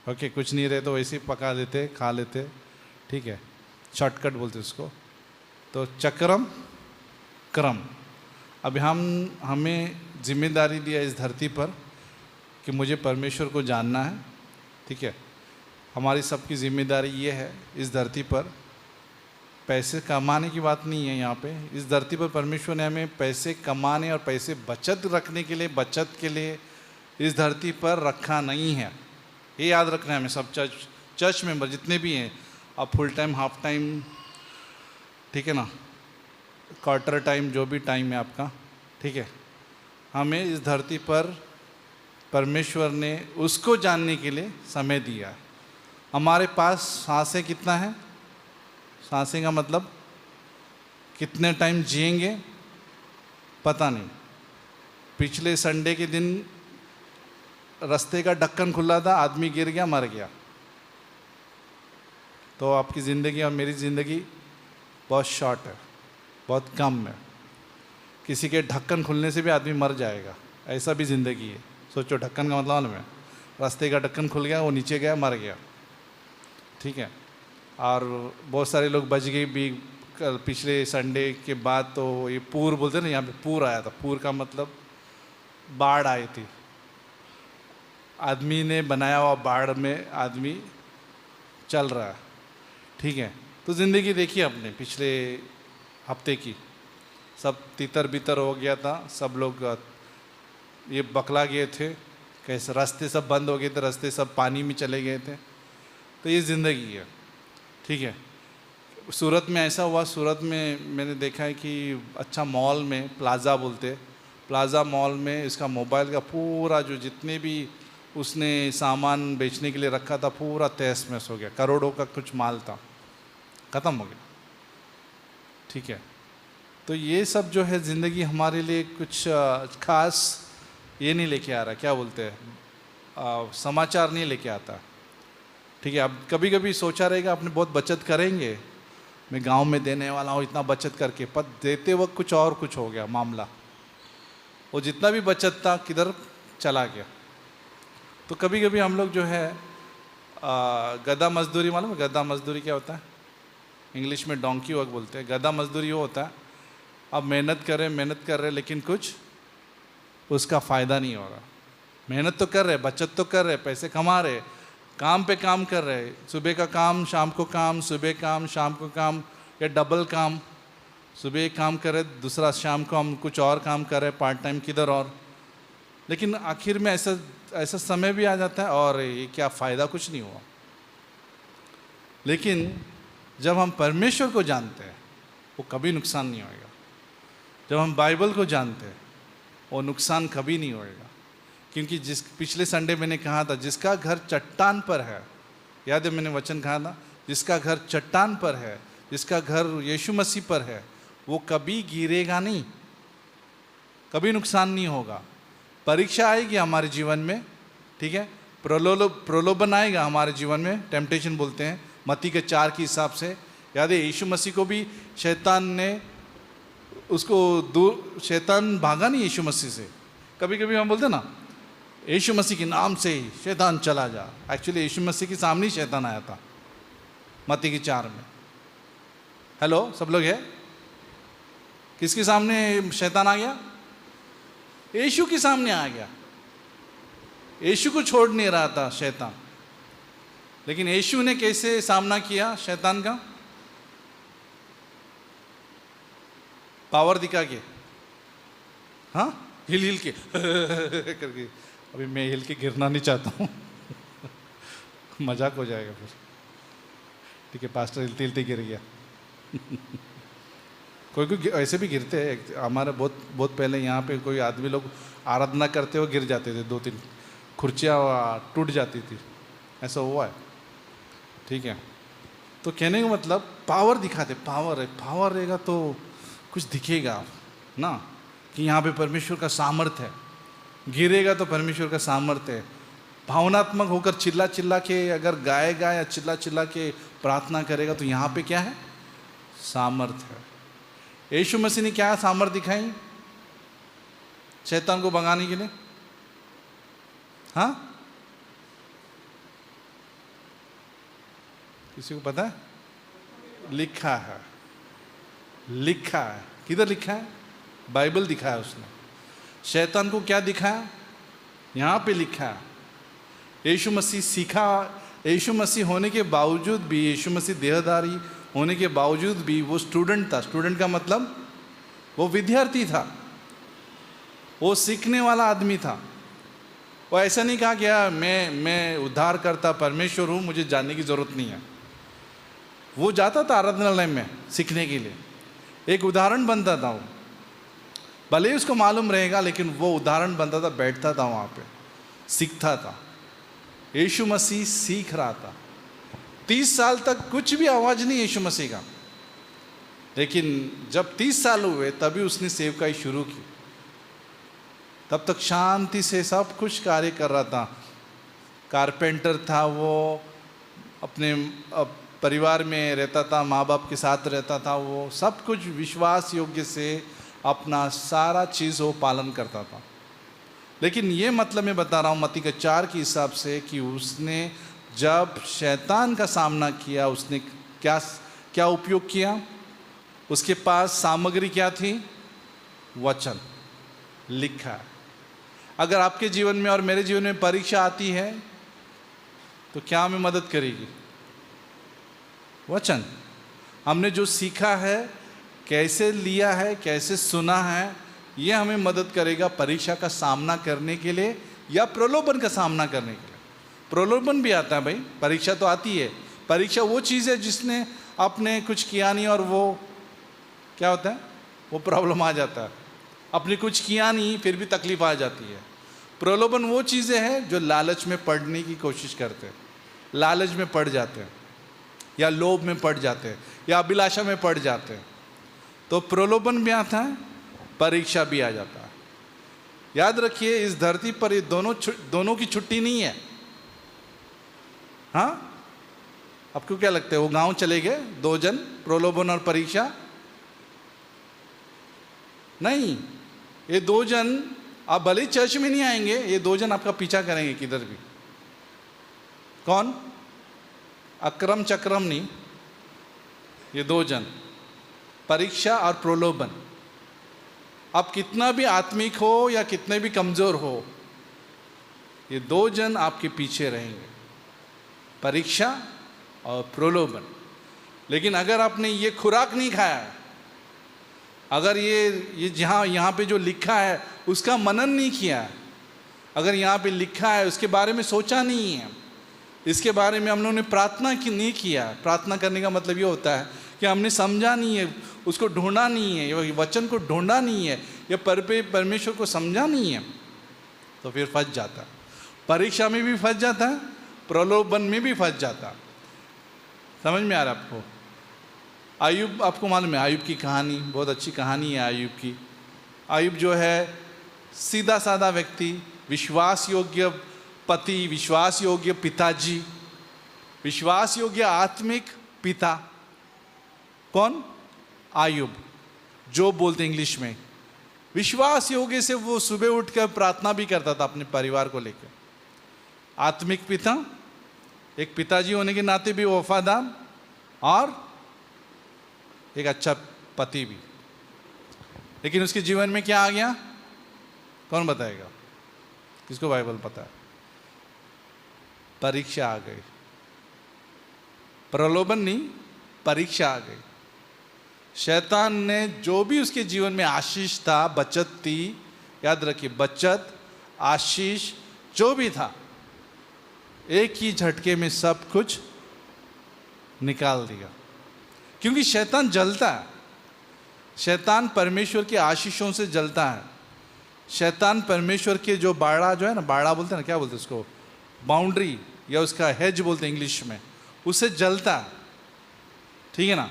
ओके, कुछ नहीं रहे तो वैसे ही पका लेते, खा लेते, ठीक है, शॉर्टकट बोलते उसको। तो चक्रम क्रम। अब हमें जिम्मेदारी दिया इस धरती पर कि मुझे परमेश्वर को जानना है, ठीक है। हमारी सबकी जिम्मेदारी ये है इस धरती पर। पैसे कमाने की बात नहीं है यहाँ पे। इस धरती पर परमेश्वर ने हमें पैसे कमाने और पैसे बचत रखने के लिए, बचत के लिए इस धरती पर रखा नहीं है। ये याद रखना है हमें सब चर्च मेंबर जितने भी हैं। अब फुल टाइम, हाफ टाइम, ठीक है ना, क्वार्टर टाइम, जो भी टाइम है आपका, ठीक है। हमें इस धरती पर परमेश्वर ने उसको जानने के लिए समय दिया है। हमारे पास सांसें कितना है? सांसें का मतलब कितने टाइम जिएंगे पता नहीं। पिछले संडे के दिन रास्ते का ढक्कन खुला था, आदमी गिर गया, मर गया। तो आपकी ज़िंदगी और मेरी ज़िंदगी बहुत शॉर्ट है, बहुत कम है। किसी के ढक्कन खुलने से भी आदमी मर जाएगा, ऐसा भी ज़िंदगी है। सोचो, ढक्कन का मतलब मालूम है? रास्ते का ढक्कन खुल गया, वो नीचे गया, मर गया, ठीक है। और बहुत सारे लोग बच गए भी। पिछले संडे के बाद तो ये पूर बोलते हैं ना, यहाँ पे पूर आया था। पूर का मतलब बाढ़ आई थी, आदमी ने बनाया हुआ बाढ़ में आदमी चल रहा है, ठीक है। तो ज़िंदगी देखिए अपने पिछले हफ्ते की, सब तितर बितर हो गया था। सब लोग ये बकला गए थे, कैसे रास्ते सब बंद हो गए थे, रास्ते सब पानी में चले गए थे। तो ये ज़िंदगी है, ठीक है। सूरत में ऐसा हुआ, सूरत में मैंने देखा है कि अच्छा मॉल में, प्लाज़ा बोलते, प्लाज़ा मॉल में इसका मोबाइल का पूरा जो जितने भी उसने सामान बेचने के लिए रखा था, पूरा तहस महस हो गया। करोड़ों का कुछ माल था, ख़त्म हो गया, ठीक है। तो ये सब जो है ज़िंदगी हमारे लिए कुछ खास ये नहीं लेके आ रहा, क्या बोलते हैं, समाचार नहीं लेके आता, ठीक है। अब कभी कभी सोचा रहेगा आपने बहुत बचत करेंगे, मैं गांव में देने वाला हूँ इतना बचत करके, पर देते वक्त कुछ और कुछ हो गया मामला। वो जितना भी बचत था किधर चला गया। तो कभी कभी हम लोग जो है गधा मजदूरी, मालूम है गधा मजदूरी क्या होता है? इंग्लिश में डोंकी वर्क बोलते हैं। गधा मजदूरी वो होता है, अब मेहनत कर रहे लेकिन कुछ उसका फ़ायदा नहीं हो रहा। मेहनत तो कर रहे, बचत तो कर रहे, पैसे कमा रहे, काम पे काम कर रहे, सुबह का काम शाम को काम, सुबह काम शाम को काम, या डबल काम, सुबह एक काम कर रहे, दूसरा शाम को हम कुछ और काम कर रहे, पार्ट टाइम किधर और। लेकिन आखिर में ऐसा समय भी आ जाता है और ये क्या फ़ायदा, कुछ नहीं हुआ। लेकिन जब हम परमेश्वर को जानते हैं वो कभी नुकसान नहीं होएगा। जब हम बाइबल को जानते हैं वो नुकसान कभी नहीं होएगा। क्योंकि पिछले संडे मैंने कहा था, जिसका घर चट्टान पर है, याद है मैंने वचन कहा था, जिसका घर चट्टान पर है, जिसका घर यीशु मसीह पर है, वो कभी गिरेगा नहीं, कभी नुकसान नहीं होगा। परीक्षा आएगी हमारे जीवन में, ठीक है, प्रलोभन आएगा हमारे जीवन में, टेम्पटेशन बोलते हैं मत्ती के 4 के हिसाब से। याद है यीशु मसीह को भी शैतान ने उसको दूर, शैतान भागा नहीं यीशु मसीह से। कभी कभी हम बोलते ना यीशु मसीह के नाम से ही शैतान चला जा, एक्चुअली यीशु मसीह के सामने ही शैतान आया था मत्ती की 4 में। हेलो सब लोग है? किसके सामने शैतान आ गया? यीशु के सामने आ गया। यीशु को छोड़ नहीं रहा था शैतान, लेकिन यीशु ने कैसे सामना किया शैतान का? पावर दिखा के, हाँ, हिल के करके। अभी मैं हिल के गिरना नहीं चाहता हूँ मजाक हो जाएगा फिर, ठीक है। पास्टर हिलते हिलते गिर गया कोई ऐसे भी गिरते हैं। हमारे बहुत पहले यहाँ पे कोई आदमी लोग आराधना करते हुए गिर जाते थे, 2-3 कुर्सियाँ टूट जाती थी, ऐसा हुआ है, ठीक है। तो कहने का मतलब पावर दिखाते, पावर है, पावर रहेगा तो कुछ दिखेगा ना, कि यहाँ पे परमेश्वर का सामर्थ्य है। गिरेगा तो परमेश्वर का सामर्थ्य है। भावनात्मक होकर चिल्ला चिल्ला के अगर गाएगा या चिल्ला चिल्ला के प्रार्थना करेगा तो यहाँ पे क्या है? सामर्थ है। यीशु मसीह ने क्या सामर्थ दिखाई शैतान को भगाने के लिए? हाँ, किसी को पता है? लिखा है, लिखा है। किधर लिखा है? बाइबल दिखाया उसने। शैतान को क्या दिखाया? यहाँ पे लिखा है। यीशु मसीह सीखा, यीशु मसीह होने के बावजूद भी, यीशु मसीह देहधारी होने के बावजूद भी वो स्टूडेंट था। स्टूडेंट का मतलब वो विद्यार्थी था, वो सीखने वाला आदमी था। वो ऐसा नहीं कहा कि मैं उद्धार करता परमेश्वर हूँ, मुझे जानने की ज़रूरत नहीं है। वो जाता था आराधनालय में सीखने के लिए, एक उदाहरण बनता था वो। भले ही उसको मालूम रहेगा, लेकिन वो उदाहरण बनता था, बैठता था वहाँ पे, सीखता था। यीशु मसीह सीख रहा था। 30 साल तक कुछ भी आवाज़ नहीं यीशु मसीह का, लेकिन जब 30 साल हुए तभी उसने सेवकाई शुरू की। तब तक शांति से सब कुछ कार्य कर रहा था। कारपेंटर था वो, अपने परिवार में रहता था, माँ बाप के साथ रहता था, वो सब कुछ विश्वास योग्य से अपना सारा चीज़ वो पालन करता था। लेकिन ये मतलब मैं बता रहा हूँ मत्ती के 4 के हिसाब से कि उसने जब शैतान का सामना किया, उसने क्या क्या उपयोग किया? उसके पास सामग्री क्या थी? वचन लिखा है। अगर आपके जीवन में और मेरे जीवन में परीक्षा आती है तो क्या हमें मदद करेगी? वचन। हमने जो सीखा है, कैसे लिया है, कैसे सुना है, यह हमें मदद करेगा परीक्षा का सामना करने के लिए या प्रलोभन का सामना करने के लिए। प्रलोभन भी आता है भाई, परीक्षा तो आती है। परीक्षा वो चीज़ है जिसने आपने कुछ किया नहीं और वो क्या होता है? वो प्रॉब्लम आ जाता है। आपने कुछ किया नहीं फिर भी तकलीफ आ जाती है। प्रलोभन वो चीज़ें हैं जो लालच में पड़ने की कोशिश करते हैं, लालच में पड़ जाते हैं, या लोभ में पड़ जाते हैं, या अभिलाषा में पड़ जाते हैं। तो प्रलोभन भी आता है, परीक्षा भी आ जाता है। याद रखिए, इस धरती पर ये दोनों की छुट्टी नहीं है। हाँ, आपको क्या लगता है? वो गांव चले गए 2 जन, प्रलोभन और परीक्षा? नहीं, ये 2 जन आप भले ही चर्च में नहीं आएंगे, ये 2 जन आपका पीछा करेंगे किधर भी। कौन? अक्रम चक्रम नहीं, ये 2 जन, परीक्षा और प्रलोभन। आप कितना भी आत्मिक हो या कितने भी कमजोर हो, ये 2 जन आपके पीछे रहेंगे, परीक्षा और प्रलोभन। लेकिन अगर आपने ये खुराक नहीं खाया, अगर ये यहाँ पे जो लिखा है उसका मनन नहीं किया, अगर यहाँ पे लिखा है उसके बारे में सोचा नहीं है, इसके बारे में हम लोगों ने प्रार्थना की नहीं किया। प्रार्थना करने का मतलब ये होता है कि हमने समझा नहीं है, उसको ढूंढा नहीं है, वचन को ढूंढा नहीं है, या परमेश्वर को समझा नहीं है, तो फिर फंस जाता है। परीक्षा में भी फंस जाता है, प्रलोभन में भी फंस जाता है। समझ में आ रहा है आपको? आयुब, आपको मालूम है आयुब की कहानी, बहुत अच्छी कहानी है आयुब की। आयुब जो है सीधा साधा व्यक्ति, विश्वास योग्य पति, विश्वास योग्य पिताजी, विश्वास योग्य आत्मिक पिता। कौन? आयुब, जो बोलते इंग्लिश में। विश्वास योग्य से वो सुबह उठकर प्रार्थना भी करता था अपने परिवार को लेकर। आत्मिक पिता, एक पिताजी होने के नाते भी वफादार, और एक अच्छा पति भी। लेकिन उसके जीवन में क्या आ गया? कौन बताएगा? किसको बाइबल पता है? परीक्षा आ गई। प्रलोभन नहीं, परीक्षा आ गई। शैतान ने जो भी उसके जीवन में आशीष था, बचत थी, याद रखिए, बचत, आशीष जो भी था, एक ही झटके में सब कुछ निकाल दिया। क्योंकि शैतान जलता है, शैतान परमेश्वर के आशीषों से जलता है। शैतान परमेश्वर के जो बाड़ा, जो है ना, बाड़ा बोलते हैं ना, क्या बोलते हैं उसको, बाउंड्री, या उसका हेज बोलते हैं इंग्लिश में, उससे जलता है। ठीक है ना?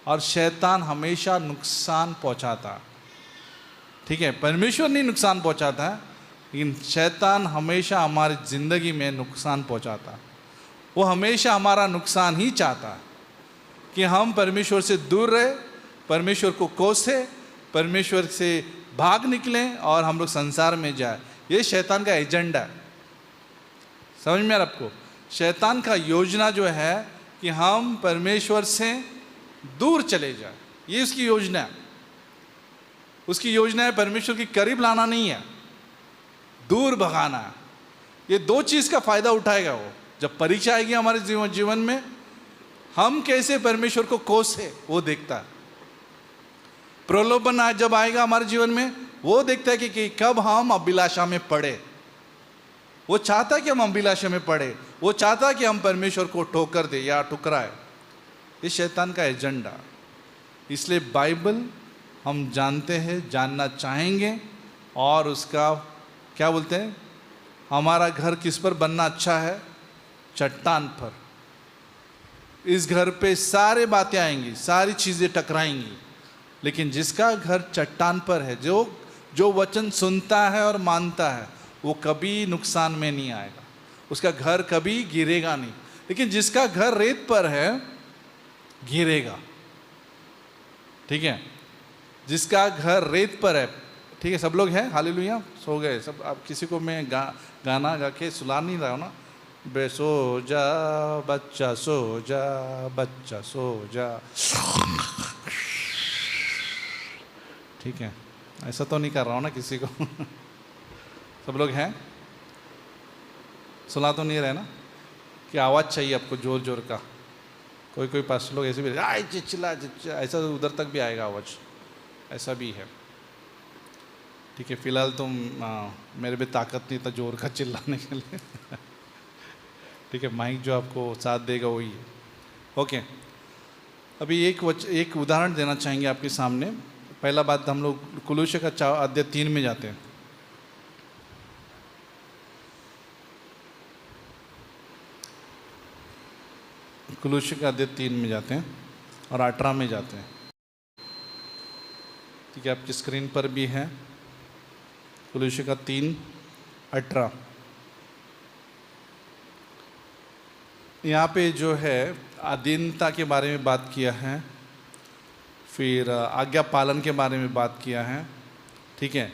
और शैतान हमेशा नुकसान पहुंचाता है। ठीक है, परमेश्वर नहीं नुकसान पहुंचाता है, लेकिन शैतान हमेशा हमारी ज़िंदगी में नुकसान पहुंचाता है। वो हमेशा हमारा नुकसान ही चाहता है, कि हम परमेश्वर से दूर रहे, परमेश्वर को कोसे, परमेश्वर से भाग निकलें और हम लोग संसार में जाए। ये शैतान का एजेंडा है। समझ में आ रहा आपको? शैतान का योजना जो है कि हम परमेश्वर से दूर चले जाए, ये उसकी योजना है। उसकी योजना है परमेश्वर के करीब लाना नहीं है, दूर भगाना है। ये दो चीज़ का फायदा उठाएगा वो। जब परीक्षा आएगी हमारे जीवन में, हम कैसे परमेश्वर को कोसे वो देखता है। प्रलोभन जब आएगा हमारे जीवन में, वो देखता है कि कब हम अभिलाषा में पड़े। वो चाहता है कि हम अभिलाषा में पड़े, वो चाहता है कि हम परमेश्वर को ठोकर दे या ठुकराए। ये शैतान का एजेंडा। इसलिए बाइबल हम जानते हैं, जानना चाहेंगे, और उसका क्या बोलते हैं, हमारा घर किस पर बनना अच्छा है? चट्टान पर। इस घर पे सारे बातें आएंगी, सारी चीज़ें टकराएंगी, लेकिन जिसका घर चट्टान पर है, जो वचन सुनता है और मानता है, वो कभी नुकसान में नहीं आएगा, उसका घर कभी गिरेगा नहीं। लेकिन जिसका घर रेत पर है, गिरेगा। ठीक है? जिसका घर रेत पर है, ठीक है? सब लोग हैं, हालेलुया, सो गए सब। अब किसी को मैं गाना गा के सुला नहीं रहा हूँ ना, बे सो जा बच्चा, सो जा बच्चा, सो जा। ठीक है? ऐसा तो नहीं कर रहा हूँ ना किसी को। सब लोग हैं? सुना तो नहीं रहे ना? कि आवाज़ चाहिए आपको जोर जोर का। कोई पास लोग ऐसे भी आए चिल्ला, ऐसा उधर तक भी आएगा आवाज़, ऐसा भी है। ठीक है? फिलहाल तो मेरे भी ताकत नहीं था जोर का चिल्लाने के लिए। ठीक है? माइक जो आपको साथ देगा वही है। ओके, अभी एक उदाहरण देना चाहेंगे आपके सामने। पहला बात, हम लोग कुलुस्से का अध्याय 3 में जाते हैं। कुलुस्से का अध्याय 3 में जाते हैं और 18 में जाते हैं। ठीक है? आपकी स्क्रीन पर भी है कुलुस्से का 3:18। यहाँ पे जो है अधीनता के बारे में बात किया है, फिर आज्ञा पालन के बारे में बात किया है। ठीक है?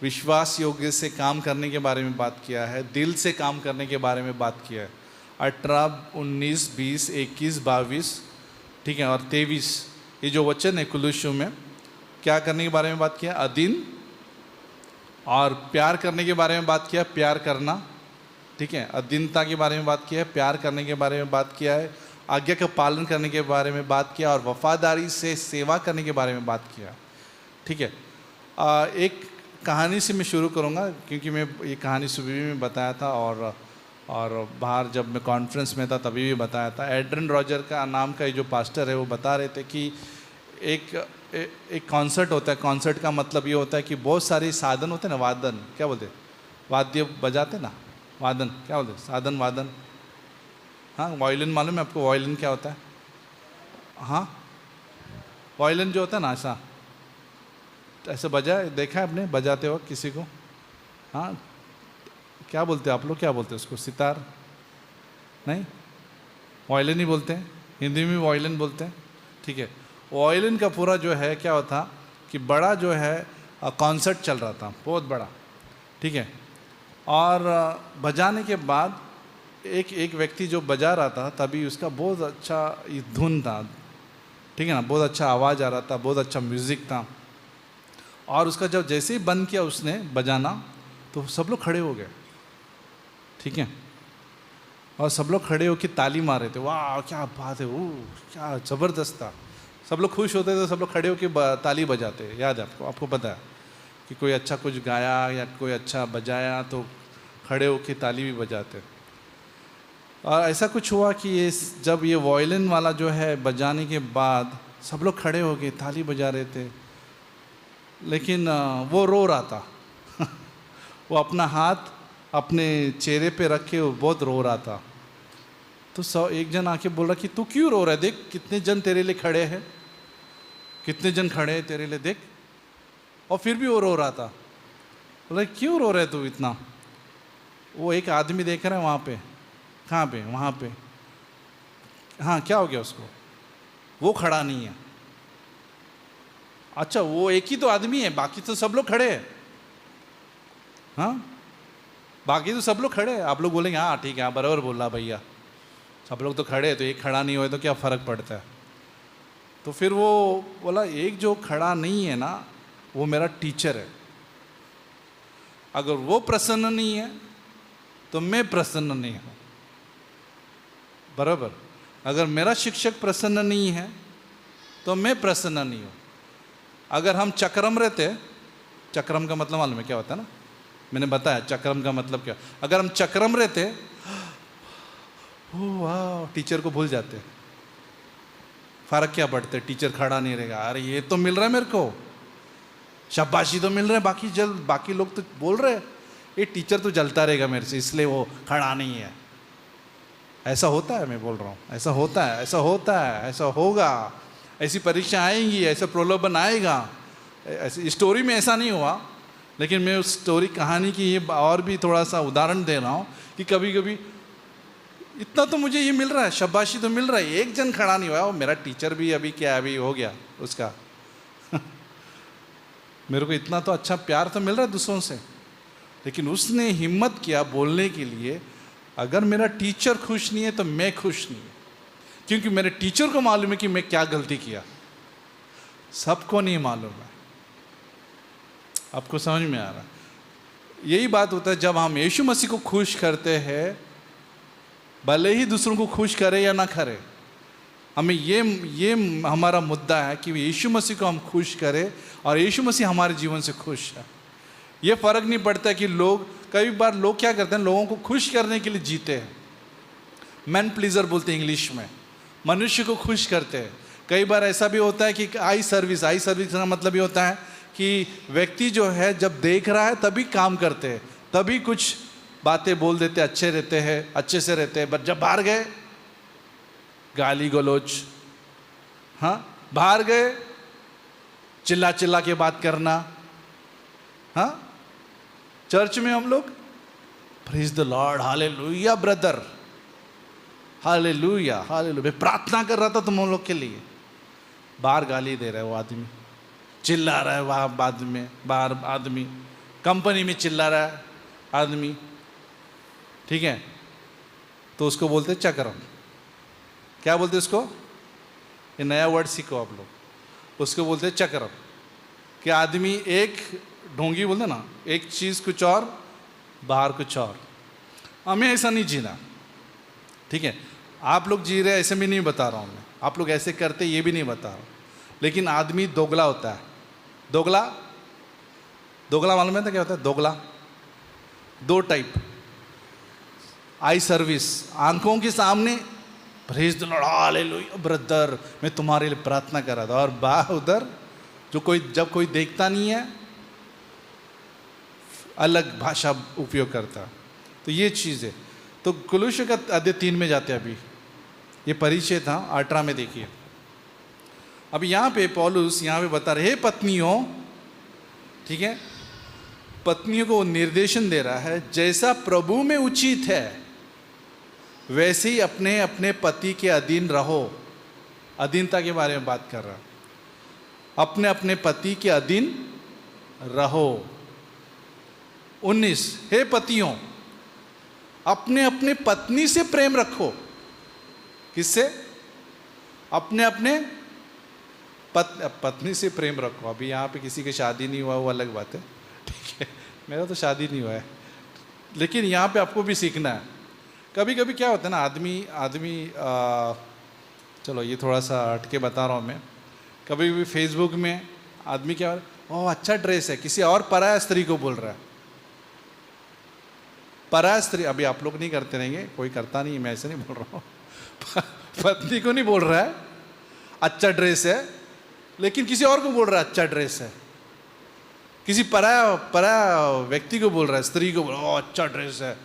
विश्वास योग्य से काम करने के बारे में बात किया है, दिल से काम करने के बारे में बात किया है। 18, 19, 20, 21, 22, ठीक है, और 23, ये जो वचन है कुलुस्से में, क्या करने के बारे में बात किया? अधीन। और प्यार करने के बारे में बात किया, प्यार करना। ठीक है? अधीनता के बारे में बात किया है, प्यार करने के बारे में बात किया है, आज्ञा का पालन करने के बारे में बात किया, और वफादारी से सेवा करने के बारे में बात किया। ठीक है? एक कहानी से मैं शुरू करूँगा, क्योंकि मैं ये कहानी सुबह में बताया था, और बाहर जब मैं कॉन्फ्रेंस में था तभी भी बताया था। एड्रियन रॉजर का नाम का ये जो पास्टर है, वो बता रहे थे कि एक कॉन्सर्ट होता है। कॉन्सर्ट का मतलब ये होता है कि बहुत सारे साधन होते हैं ना, वादन, क्या बोलते हैं, वाद्य बजाते ना, वादन, क्या बोलते हैं, साधन, वादन। हाँ, वायलिन मालूम है आपको? वायलिन क्या होता है? हाँ, वायलिन जो होता है ना, ऐसा बजा देखा है आपने बजाते वक्त किसी को? हाँ, क्या बोलते हैं आप लोग, क्या बोलते हैं उसको? सितार? नहीं, वायलिन ही बोलते हैं, हिंदी में वायलिन बोलते हैं। ठीक है? वायलिन का पूरा जो है क्या होता कि बड़ा जो है कॉन्सर्ट चल रहा था, बहुत बड़ा। ठीक है? और बजाने के बाद एक व्यक्ति जो बजा रहा था, तभी उसका बहुत अच्छा धुन था। ठीक है ना? बहुत अच्छा आवाज़ आ रहा था, बहुत अच्छा म्यूज़िक था। और उसका जब जैसे ही बंद किया उसने बजाना, तो सब लोग खड़े हो गए। ठीक है? और सब लोग खड़े होकर ताली मार रहे थे, वाह क्या बात है, वो क्या ज़बरदस्त था। सब लोग खुश होते थे, सब लोग खड़े होकर ताली बजाते। याद है आपको पता है कि कोई अच्छा कुछ गाया या कोई अच्छा बजाया तो खड़े होकर ताली भी बजाते। और ऐसा कुछ हुआ कि जब ये वायलिन वाला जो है बजाने के बाद सब लोग खड़े हो गए, ताली बजा रहे थे, लेकिन वो रो रहा था। वो अपना हाथ अपने चेहरे पे रख के वो बहुत रो रहा था। तो एक जन आके बोला कि तू क्यों रो रहा है, देख कितने जन तेरे लिए खड़े हैं, कितने जन खड़े हैं तेरे लिए, देख। और फिर भी वो रो रहा था। बोला क्यों रो रहे तू इतना? वो एक आदमी देख रहा है वहाँ पे, कहाँ पे, वहाँ पे, हाँ क्या हो गया उसको, वो खड़ा नहीं है। अच्छा वो एक ही तो आदमी है, बाकी तो सब लोग खड़े हैं। हाँ बाकी तो सब लोग खड़े हैं। आप लोग बोलेंगे हाँ ठीक है, हाँ बराबर बोल रहा भैया, सब लोग तो खड़े हैं, तो एक खड़ा नहीं हुए तो क्या फ़र्क पड़ता है। तो फिर वो बोला एक जो खड़ा नहीं है ना, वो मेरा टीचर है। अगर वो प्रसन्न नहीं है तो मैं प्रसन्न नहीं हूँ, बराबर। अगर मेरा शिक्षक प्रसन्न नहीं है तो मैं प्रसन्न नहीं हूँ। अगर हम चक्रम रहते, चक्रम का मतलब मालूम है क्या होता है ना, मैंने बताया चक्रम का मतलब क्या। अगर हम चक्रम रहते, ओ वाह, टीचर को भूल जाते, फर्क क्या पड़ते, टीचर खड़ा नहीं रहेगा, अरे ये तो मिल रहा है मेरे को, शाबाशी तो मिल रहा है, बाकी लोग तो बोल रहे हैं ये टीचर तो जलता रहेगा मेरे से, इसलिए वो खड़ा नहीं है। ऐसा होता है, मैं बोल रहा हूँ ऐसा होता है, ऐसा होता है, ऐसा होगा, ऐसी परीक्षा आएंगी, ऐसा प्रलोभन आएगा। ऐसी स्टोरी में ऐसा नहीं हुआ, लेकिन मैं उस स्टोरी कहानी की ये और भी थोड़ा सा उदाहरण दे रहा हूँ कि कभी कभी इतना तो मुझे ये मिल रहा है, शाबाशी तो मिल रहा है, एक जन खड़ा नहीं हुआ, वो मेरा टीचर भी अभी क्या अभी हो गया उसका मेरे को इतना तो अच्छा प्यार तो मिल रहा है दूसरों से, लेकिन उसने हिम्मत किया बोलने के लिए, अगर मेरा टीचर खुश नहीं है तो मैं खुश नहीं, क्योंकि मेरे टीचर को मालूम है कि मैं क्या गलती किया, सबको नहीं मालूम है। आपको समझ में आ रहा है? यही बात होता है जब हम यीशु मसीह को खुश करते हैं, भले ही दूसरों को खुश करे या ना करे, हमें ये हमारा मुद्दा है कि यीशु मसीह को हम खुश करें और यीशु मसीह हमारे जीवन से खुश है। ये फ़र्क नहीं पड़ता कि लोग, कई बार लोग क्या करते हैं, लोगों को खुश करने के लिए जीते हैं, मैन प्लीजर बोलते हैं इंग्लिश में, मनुष्य को खुश करते हैं। कई बार ऐसा भी होता है कि आई सर्विस का मतलब ये होता है कि व्यक्ति जो है जब देख रहा है तभी काम करते हैं, तभी कुछ बातें बोल देते, अच्छे रहते हैं, अच्छे से रहते हैं, बट जब बाहर गए गाली गलौज, हाँ बाहर गए चिल्ला चिल्ला के बात करना। हाँ चर्च में हम लोग praise the Lord, hallelujah brother, hallelujah hallelujah, प्रार्थना कर रहा था तुम लोग के लिए, बाहर गाली दे रहा है वो आदमी, चिल्ला रहा है वहाँ बाद में, बाहर आदमी कंपनी में चिल्ला रहा है आदमी, ठीक है, तो उसको बोलते चक्रम। क्या बोलते उसको, ये नया वर्ड सीखो आप लोग, उसको बोलते चक्रम। कि आदमी एक ढोंगी बोलते ना, एक चीज़ कुछ और बाहर कुछ और। हमें ऐसा नहीं जीना, ठीक है। आप लोग जी रहे ऐसे भी नहीं बता रहा हूँ मैं, आप लोग ऐसे करते ये भी नहीं बता रहा हूँ, लेकिन आदमी दोगला होता है। दोगला, दोगला मालूम है था क्या होता है? दोगला दो टाइप, आई सर्विस, आंखों के सामने praise the Lord hallelujah brother, मैं तुम्हारे लिए प्रार्थना कर रहा था, और बाहर उधर जो जब कोई देखता नहीं है अलग भाषा उपयोग करता। तो ये चीज़ है। तो कुलुष्य का अध्याय 3 में जाते हैं, अभी ये परिचय था, 18 में देखिए। अब यहाँ पे पौलुस यहाँ पे बता रहे, हे पत्नियों, ठीक है, पत्नियों को निर्देशन दे रहा है, जैसा प्रभु में उचित है वैसे ही अपने अपने पति के अधीन रहो। अधीनता के बारे में बात कर रहा, अपने अपने पति के अधीन रहो। 19, हे पतियों, अपने अपने पत्नी से प्रेम रखो। किससे? अपने अपने पत्नी से प्रेम रखो। अभी यहाँ पे किसी की शादी नहीं हुआ, वो अलग बात है, ठीक है, मेरा तो शादी नहीं हुआ है, लेकिन यहाँ पे आपको भी सीखना है। कभी कभी क्या होता है ना, आदमी चलो ये थोड़ा सा हटके बता रहा हूँ मैं, कभी कभी फेसबुक में आदमी क्या, ओह अच्छा ड्रेस है, किसी और पराया स्त्री को बोल रहा है। पराया स्त्री, अभी आप लोग नहीं करते रहेंगे, कोई करता नहीं, मैं ऐसे नहीं बोल रहा हूँ पत्नी को नहीं बोल रहा है अच्छा ड्रेस है, लेकिन किसी और को बोल रहा है अच्छा ड्रेस है। किसी पराया व्यक्ति को बोल रहा है, स्त्री को बोल रहा है, ओह अच्छा ड्रेस है,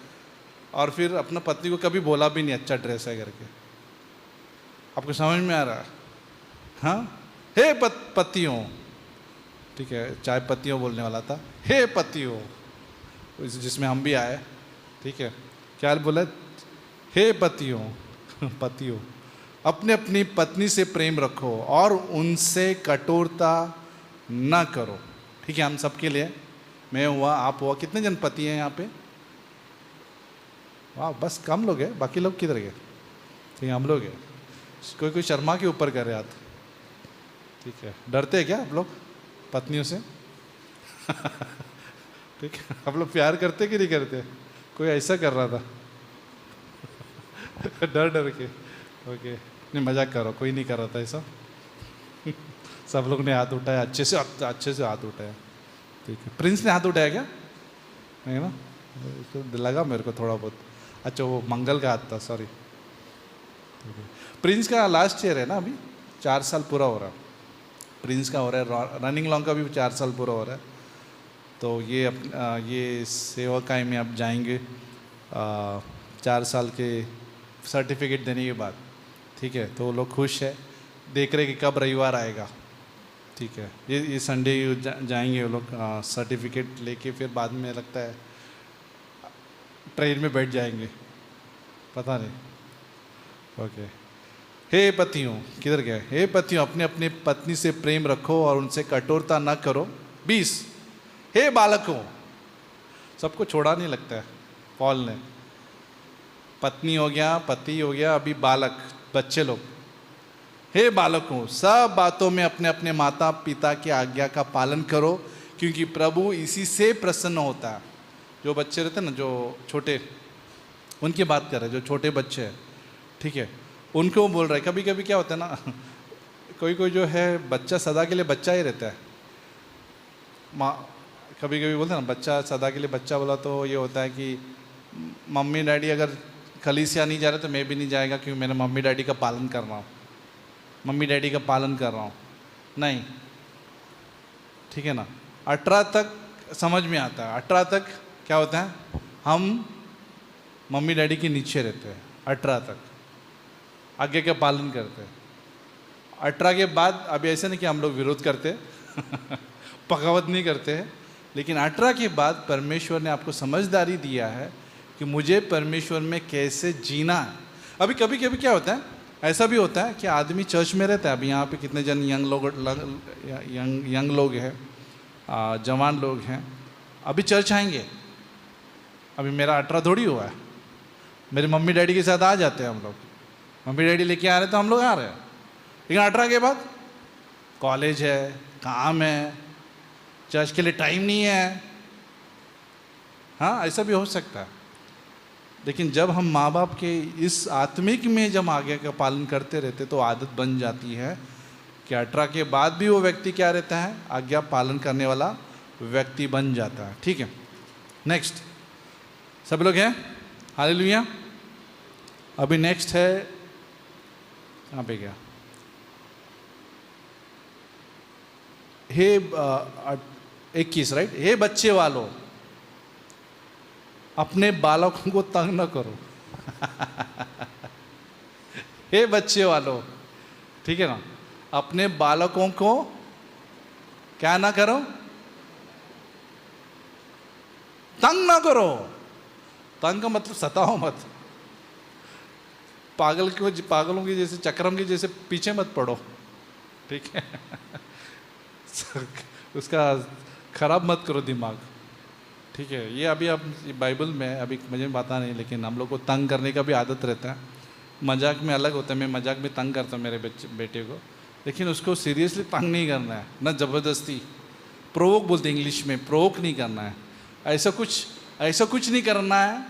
और फिर अपना पत्नी को कभी बोला भी नहीं अच्छा ड्रेस है करके। आपको समझ में आ रहा है? हाँ, हे पतियों, ठीक है, चाहे पतियों बोलने वाला था, हे पतियों, जिसमें हम भी आए, ठीक है, क्या बोला? हे पतियों, पतियों, अपने अपनी पत्नी से प्रेम रखो और उनसे कठोरता न करो। ठीक है, हम सबके लिए, मैं हुआ, आप हुआ, कितने जन पति हैं यहाँ पे? वाह, बस कम लोग हैं, बाकी लोग किधर गए? ठीक है, हम लोग हैं। कोई शर्मा के ऊपर कर रहे हाथ। ठीक है, डरते हैं क्या आप लोग पत्नियों से? ठीक है, आप लोग प्यार करते कि नहीं करते? कोई ऐसा कर रहा था डर डर के। ओके, नहीं मजाक कर रहा, कोई नहीं कर रहा था ऐसा। सब लोग ने हाथ उठाया, अच्छे से हाथ उठाया। ठीक है, प्रिंस ने हाथ उठाया क्या? नहीं ना, तो लगा मेरे को थोड़ा बहुत। अच्छा, वो मंगल का हाथ था, सॉरी। प्रिंस का लास्ट ईयर है ना, अभी 4 साल पूरा हो रहा है। प्रिंस का हो रहा है, रनिंग लॉन्ग का भी 4 साल पूरा हो रहा है। तो ये सेवाकाई में आप जाएंगे 4 साल के सर्टिफिकेट देने के बाद। ठीक है, तो वो लोग खुश है, देख रहे कि कब रविवार आएगा। ठीक है, ये संडे जाएंगे वो लोग सर्टिफिकेट लेके, फिर बाद में लगता है ट्रेन में बैठ जाएंगे, पता नहीं। ओके, हे पतियों, किधर गए? हे पतियों, अपने अपने पत्नी से प्रेम रखो और उनसे कठोरता न करो। 20, हे बालकों, सबको छोड़ा नहीं लगता है पॉल ने। पत्नी हो गया, पति हो गया, अभी बालक, बच्चे लोग। हे बालकों, सब बातों में अपने अपने माता पिता की आज्ञा का पालन करो, क्योंकि प्रभु इसी से प्रसन्न होता है। जो बच्चे रहते हैं ना, जो छोटे, उनकी बात कर रहे हैं, जो छोटे बच्चे हैं। ठीक है, उनको बोल रहे हैं। कभी कभी क्या होता है ना, कोई जो है बच्चा सदा के लिए बच्चा ही रहता है। माँ कभी कभी बोलते हैं ना, बच्चा सदा के लिए बच्चा बोला तो ये होता है कि मम्मी डैडी अगर कलीसिया नहीं जा रहे तो मैं भी नहीं जाएगा, क्योंकि मैंने मम्मी डैडी का पालन कर रहा हूँ, मम्मी डैडी का पालन कर रहा हूँ। नहीं, ठीक है ना, 18 तक समझ में आता है। 18 तक क्या होता है, हम मम्मी डैडी के नीचे रहते हैं। 18 तक आगे का पालन करते हैं। 18 के बाद अभी ऐसे नहीं कि हम लोग विरोध करते पकावत नहीं करते हैं, लेकिन 18 के बाद परमेश्वर ने आपको समझदारी दिया है कि मुझे परमेश्वर में कैसे जीना है। अभी कभी कभी क्या होता है, ऐसा भी होता है कि आदमी चर्च में रहता है। अभी यहाँ पे कितने जन यंग लोग हैं, जवान लोग हैं, अभी चर्च आएंगे। अभी मेरा 18 थोड़ी हुआ है, मेरे मम्मी डैडी के साथ आ जाते हैं हम लोग, मम्मी डैडी लेके आ रहे तो हम लोग आ रहे हैं। लेकिन 18 के बाद कॉलेज है, काम है, चर्च के लिए टाइम नहीं है। हाँ, ऐसा भी हो सकता है। लेकिन जब हम माँ बाप के इस आत्मिक में जब आज्ञा का पालन करते रहते तो आदत बन जाती है कि 18 के बाद भी वो व्यक्ति क्या रहता है, आज्ञा पालन करने वाला व्यक्ति बन जाता है। ठीक है, नेक्स्ट, सब लोग हैं? हालेलुया। अभी नेक्स्ट है, कहाँ पे गया? हे 21, राइट। हे बच्चे वालों, अपने बालकों को तंग न करो। हे बच्चे वालों, ठीक है ना, अपने बालकों को क्या ना करो, तंग ना करो। तंग का मतलब सताओ मत, पागलों के जैसे, चक्रम के जैसे पीछे मत पड़ो। ठीक है उसका खराब मत करो दिमाग। ठीक है, ये अभी आप बाइबल में, अभी मुझे पता नहीं, लेकिन हम लोग को तंग करने का भी आदत रहता है। मजाक में अलग होता है, मैं मजाक में तंग करता हूँ मेरे बेटे को, लेकिन उसको सीरियसली तंग नहीं करना है, ना ज़बरदस्ती। प्रोवोक बोलते हैं इंग्लिश में, प्रोवोक नहीं करना है। ऐसा कुछ नहीं करना है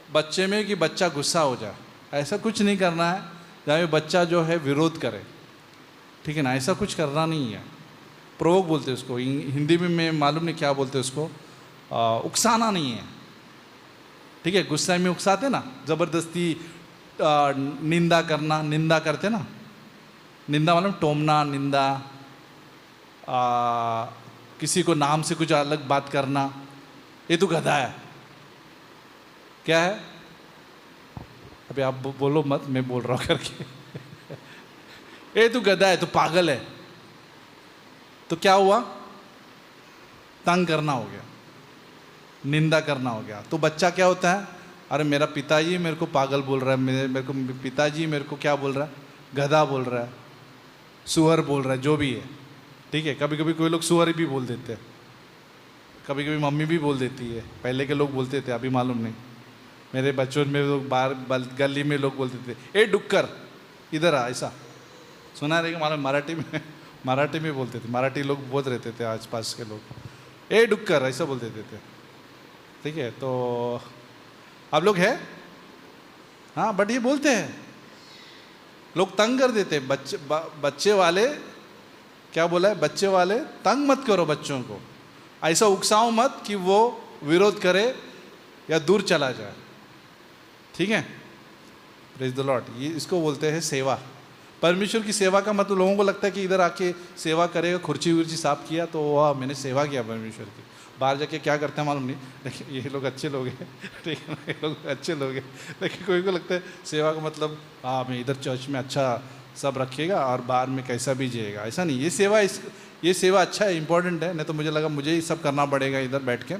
बच्चे में कि बच्चा गुस्सा हो जाए। ऐसा कुछ नहीं करना है जहाँ बच्चा जो है विरोध करे। ठीक है ना, ऐसा कुछ करना नहीं है। प्रोवोक बोलते हैं उसको, हिंदी में मैं मालूम नहीं क्या बोलते हैं उसको, उकसाना नहीं है। ठीक है, गुस्से में उकसाते ना, ज़बरदस्ती निंदा करना, निंदा करते ना, निंदा मतलब टोमना, निंदा, किसी को नाम से कुछ अलग बात करना, ये तो गधा है। क्या है? अभी आप बोलो मत, मैं बोल रहा हूँ करके ये तो गधा है, तो पागल है। तो क्या हुआ? तंग करना हो गया, निंदा करना हो गया। तो बच्चा क्या होता है, अरे मेरा पिताजी मेरे को पागल बोल रहा है, मेरे को पिताजी मेरे को क्या बोल रहा है, गधा बोल रहा है, सुअर बोल रहा है, जो भी है, ठीक है। कभी कभी कोई लोग सुअर भी बोल देते हैं, कभी कभी मम्मी भी बोल देती है। पहले के लोग बोलते थे, अभी मालूम नहीं। मेरे बचपन में लोग बाहर गली में लोग बोलते थे, ए डुक्कर इधर आ, ऐसा सुना रहेगा मालूम। मराठी में बोलते थे, मराठी लोग बोल रहते थे आसपास के लोग, ए डुक्कर ऐसा बोल देते थे, ठीक है। तो आप लोग है, हाँ, बट ये बोलते हैं लोग, तंग कर देते हैं बच्चे वाले। क्या बोला है, बच्चे वाले तंग मत करो बच्चों को, ऐसा उकसाओ मत कि वो विरोध करे या दूर चला जाए, ठीक है। Praise the Lord. ये इसको बोलते हैं सेवा। परमेश्वर की सेवा का मतलब, लोगों को लगता है कि इधर आके सेवा करेगा, खुर्ची उर्ची साफ किया तो वाह मैंने सेवा किया परमेश्वर की। बाहर जाके क्या करते हैं मालूम नहीं, लेकिन ये लोग अच्छे लोग हैं, ठीक है, ये लोग अच्छे लोग हैं। लेकिन कोई को लगता है सेवा का मतलब हाँ मैं इधर चर्च में अच्छा सब रखिएगा और बाहर में कैसा भी जिएगा, ऐसा नहीं। ये सेवा अच्छा है, इंपॉर्टेंट है। नहीं तो मुझे लगा मुझे ही सब करना पड़ेगा इधर बैठ के,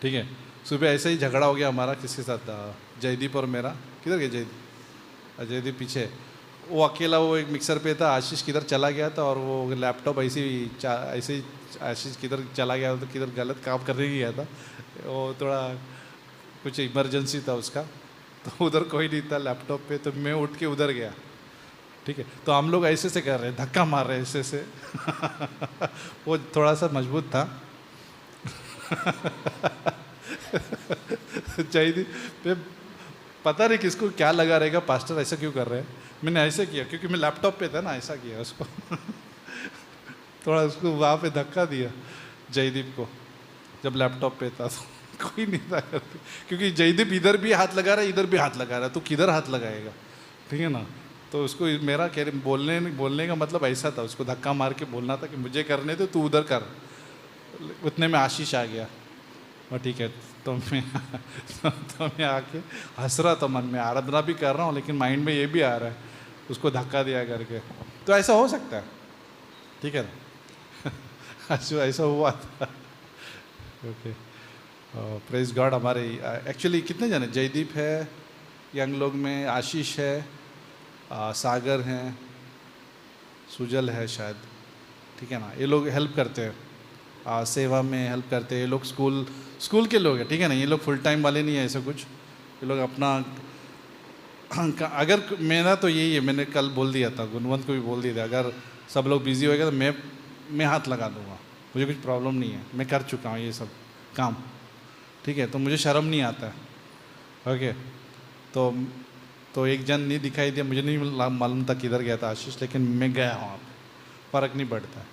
ठीक है। सुबह ऐसे ही झगड़ा हो गया हमारा किसके साथ, जयदीप और मेरा। किधर गया जयदीप पीछे, वो अकेला, वो एक मिक्सर पे था, आशीष किधर चला गया था और वो लैपटॉप ऐसे ही आशीष किधर चला गया था, किधर गलत काम करने गया था। वो थोड़ा कुछ इमरजेंसी था उसका, तो उधर कोई नहीं था लैपटॉप पे, तो मैं उठ के उधर गया, ठीक है। तो हम लोग ऐसे से कर रहे, धक्का मार रहे ऐसे से वो थोड़ा सा मजबूत था चाहिए पता नहीं किसको क्या लगा रहेगा, पास्टर ऐसा क्यों कर रहे हैं। मैंने ऐसे किया क्योंकि मैं लैपटॉप पे था ना, ऐसा किया उसको थोड़ा उसको वहाँ पे धक्का दिया जयदीप को, जब लैपटॉप पे था तो कोई नहीं था करते, क्योंकि जयदीप इधर भी हाथ लगा रहा है, इधर भी हाथ लगा रहा है, तो किधर हाथ लगाएगा, ठीक है ना। तो उसको मेरा बोलने का मतलब ऐसा था, उसको धक्का मार के बोलना था कि मुझे करने दो, तू उधर कर। उतने में आशीष आ गया, और ठीक है, तो मैं आके हंस रहा था, मन में आराधना भी कर रहा हूँ लेकिन माइंड में ये भी आ रहा है, उसको धक्का दिया करके। तो ऐसा हो सकता है, ठीक है ना ऐसा हुआ था। Okay, praise God. हमारे एक्चुअली कितने जने, जयदीप है यंग लोग में, आशीष है, सागर हैं, सुजल है शायद, ठीक है ना। ये लोग हेल्प करते हैं, सेवा में हेल्प करते हैं। ये लोग स्कूल के लोग हैं, ठीक है ना। ये लोग फुल टाइम वाले नहीं है ऐसा कुछ, ये लोग अपना अगर मेरा तो यही है, मैंने कल बोल दिया था, गुणवंत को भी बोल दिया था, अगर सब लोग बिजी होएगा तो मैं हाथ लगा दूंगा, मुझे कुछ प्रॉब्लम नहीं है, मैं कर चुका हूँ ये सब काम, ठीक है। तो मुझे शर्म नहीं आता है, ओके। तो एक जन नहीं दिखाई दिया, मुझे नहीं मालूम था किधर गया था आशीष, लेकिन मैं गया हूँ, फ़र्क नहीं पड़ता,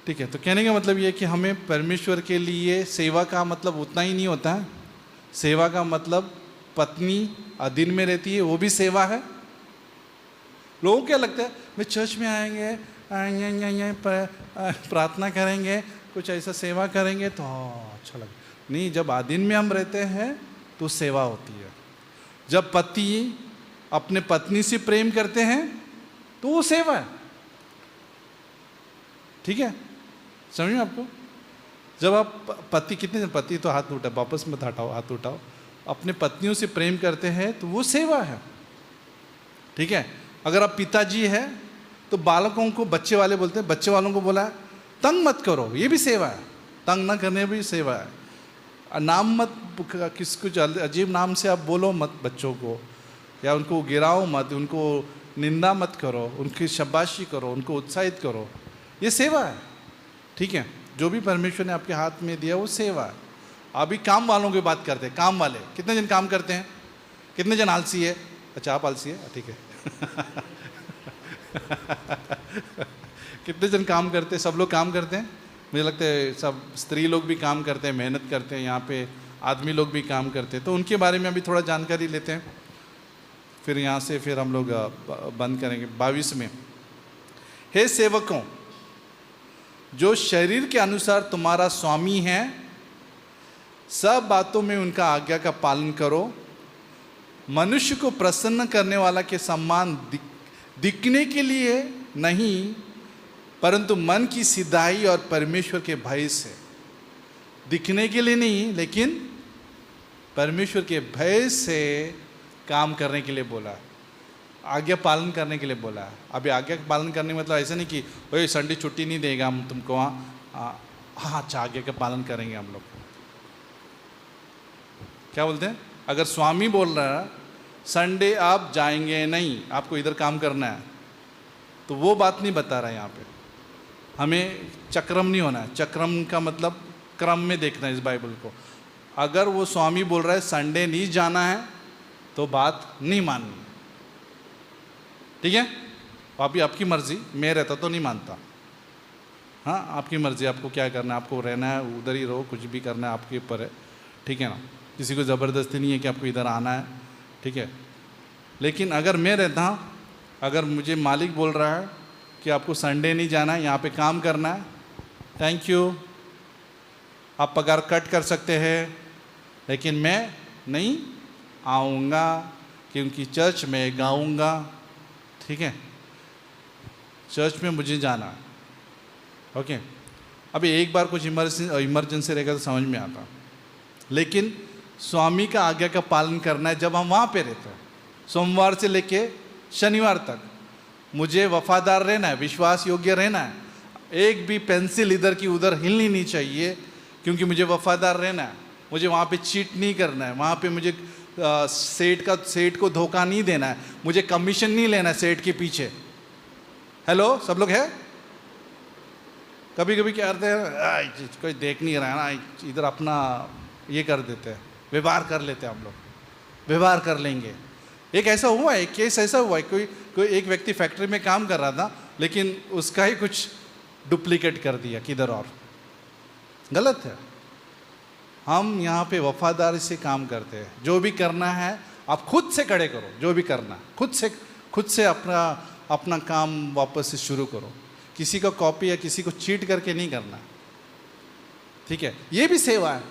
ठीक है। तो कहने का मतलब ये है कि हमें परमेश्वर के लिए सेवा का मतलब उतना ही नहीं होता है। सेवा का मतलब पत्नी दिन में रहती है, वो भी सेवा है। लोगों को क्या लगता है, वे चर्च में आएंगे, प्रार्थना करेंगे, कुछ ऐसा सेवा करेंगे तो अच्छा लगेगा। नहीं, जब आदिन में हम रहते हैं तो सेवा होती है। जब पति अपने पत्नी से प्रेम करते हैं तो वो सेवा है, ठीक है, समझ में आपको। जब आप पति, कितने पति तो हाथ उठाओ, वापस मत हटाओ, हाथ उठाओ, अपने पत्नियों से प्रेम करते हैं तो वो सेवा है, ठीक है। अगर आप पिताजी है तो बालकों को, बच्चे वाले बोलते हैं, बच्चे वालों को बोला तंग मत करो, ये भी सेवा है, तंग ना करने भी सेवा है। नाम मत, किसको अजीब नाम से आप बोलो मत बच्चों को, या उनको गिराओ मत, उनको निंदा मत करो, उनकी शाबाशी करो, उनको उत्साहित करो, ये सेवा है, ठीक है। जो भी परमेश्वर ने आपके हाथ में दिया वो सेवा है। अभी काम वालों की बात करते हैं, काम वाले कितने जन काम करते हैं, कितने जन आलसी है। अच्छा आप आलसी है, ठीक है कितने जन काम करते हैं, सब लोग काम करते हैं, मुझे लगता है सब स्त्री लोग भी काम करते हैं, मेहनत करते हैं, यहाँ पे आदमी लोग भी काम करते हैं। तो उनके बारे में अभी थोड़ा जानकारी लेते हैं, फिर यहाँ से फिर हम लोग बंद करेंगे। 22 में, हे सेवकों, जो शरीर के अनुसार तुम्हारा स्वामी है, सब बातों में उनका आज्ञा का पालन करो, मनुष्य को प्रसन्न करने वाला के सम्मान दिखने के लिए नहीं, परंतु मन की सिधाई और परमेश्वर के भय से। दिखने के लिए नहीं, लेकिन परमेश्वर के भय से काम करने के लिए बोला। आज्ञा पालन करने के लिए बोला है। अभी आज्ञा पालन करने मतलब ऐसा नहीं कि ओए संडे छुट्टी नहीं देगा हम तुमको वहाँ, हाँ अच्छा आज्ञा का पालन करेंगे हम लोग। क्या बोलते हैं, अगर स्वामी बोल रहा है संडे आप जाएंगे नहीं, आपको इधर काम करना है, तो वो बात नहीं बता रहा है यहाँ पे। हमें चक्रम नहीं होना है। चक्रम का मतलब क्रम में देखना है इस बाइबल को। अगर वो स्वामी बोल रहा है संडे नहीं जाना है तो बात नहीं माननी, ठीक है। अभी आपकी मर्जी, मैं रहता तो नहीं मानता। हाँ आपकी मर्जी, आपको क्या करना है, आपको रहना है उधर ही रहो, कुछ भी करना है आपके ऊपर है, ठीक है ना। किसी को ज़बरदस्ती नहीं है कि आपको इधर आना है, ठीक है। लेकिन अगर मैं रहता हूँ, अगर मुझे मालिक बोल रहा है कि आपको संडे नहीं जाना है, यहाँ पे काम करना है, थैंक यू, आप पगार कट कर सकते हैं, लेकिन मैं नहीं आऊँगा क्योंकि चर्च में गाऊँगा, ठीक है, चर्च में मुझे जाना है, ओके। अभी एक बार कुछ इमरजेंसी रहेगा तो समझ में आता, लेकिन स्वामी का आज्ञा का पालन करना है जब हम वहाँ पे रहते हैं। सोमवार से लेके शनिवार तक मुझे वफादार रहना है, विश्वास योग्य रहना है। एक भी पेंसिल इधर की उधर हिलनी नहीं चाहिए, क्योंकि मुझे वफादार रहना है। मुझे वहाँ पे चीट नहीं करना है, वहाँ पे मुझे सेठ को धोखा नहीं देना है, मुझे कमीशन नहीं लेना है सेठ के पीछे। हेलो सब लोग है? कभी कभी क्या करते हैं, कोई देख नहीं रहा है ना, इधर अपना ये कर देते हैं, व्यवहार कर लेते हैं हम लोग, व्यवहार कर लेंगे। एक ऐसा हुआ है, केस ऐसा हुआ है, कोई एक व्यक्ति फैक्ट्री में काम कर रहा था, लेकिन उसका ही कुछ डुप्लीकेट कर दिया किधर और। गलत है। हम यहाँ पे वफादारी से काम करते हैं। जो भी करना है आप खुद से खड़े करो, जो भी करना है खुद से अपना काम वापस से शुरू करो। किसी का कॉपी या किसी को चीट करके नहीं करना, ठीक है। ये भी सेवा है,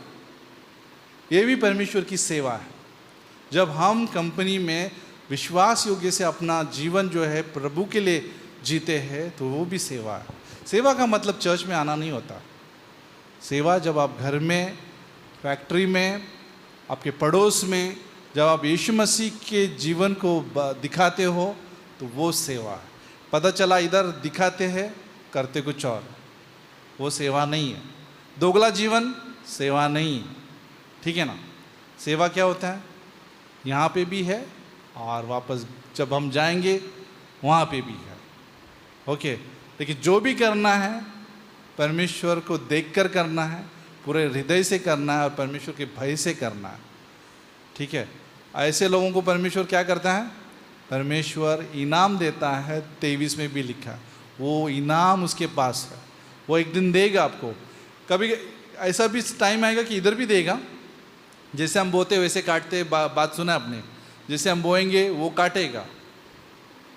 ये भी परमेश्वर की सेवा है। जब हम कंपनी में विश्वास योग्य से अपना जीवन जो है प्रभु के लिए जीते हैं तो वो भी सेवा है। सेवा का मतलब चर्च में आना नहीं होता। सेवा जब आप घर में, फैक्ट्री में, आपके पड़ोस में, जब आप यीशु मसीह के जीवन को दिखाते हो तो वो सेवा है। पता चला इधर दिखाते हैं करते कुछ और, वो सेवा नहीं है। दोगला जीवन सेवा नहीं है, ठीक है ना। सेवा क्या होता है, यहाँ पे भी है और वापस जब हम जाएंगे वहाँ पे भी है, ओके। लेकिन जो भी करना है परमेश्वर को देखकर करना है, पूरे हृदय से करना है और परमेश्वर के भय से करना है, ठीक है। ऐसे लोगों को परमेश्वर क्या करता है, परमेश्वर इनाम देता है। 23 में भी लिखा है, वो इनाम उसके पास है, वो एक दिन देगा आपको। कभी ऐसा भी टाइम आएगा कि इधर भी देगा। जैसे हम बोते वैसे काटते, बात सुना आपने, जैसे हम बोएंगे वो काटेगा।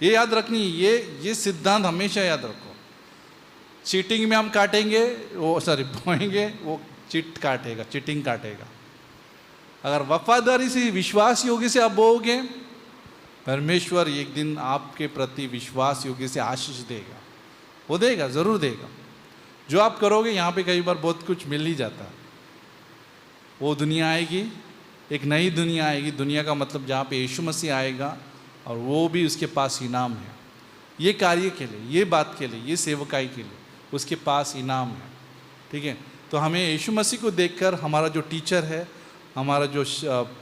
ये याद रखनी, ये सिद्धांत हमेशा याद रखो। चीटिंग में हम काटेंगे, वो बोएंगे वो चिट काटेगा, चीटिंग काटेगा। अगर वफादारी से, विश्वास योग्य से आप बोओगे, परमेश्वर एक दिन आपके प्रति विश्वास योग्य से आशीष देगा। वो देगा, ज़रूर देगा। जो आप करोगे, यहाँ पे कई बार बहुत कुछ मिल ही जाता है। वो दुनिया आएगी, एक नई दुनिया आएगी। दुनिया का मतलब जहाँ पे यीशु मसीह आएगा और वो भी उसके पास इनाम है। ये कार्य के लिए, ये बात के लिए, ये सेवकाई के लिए उसके पास इनाम है, ठीक है। तो हमें यीशु मसीह को देखकर, हमारा जो टीचर है, हमारा जो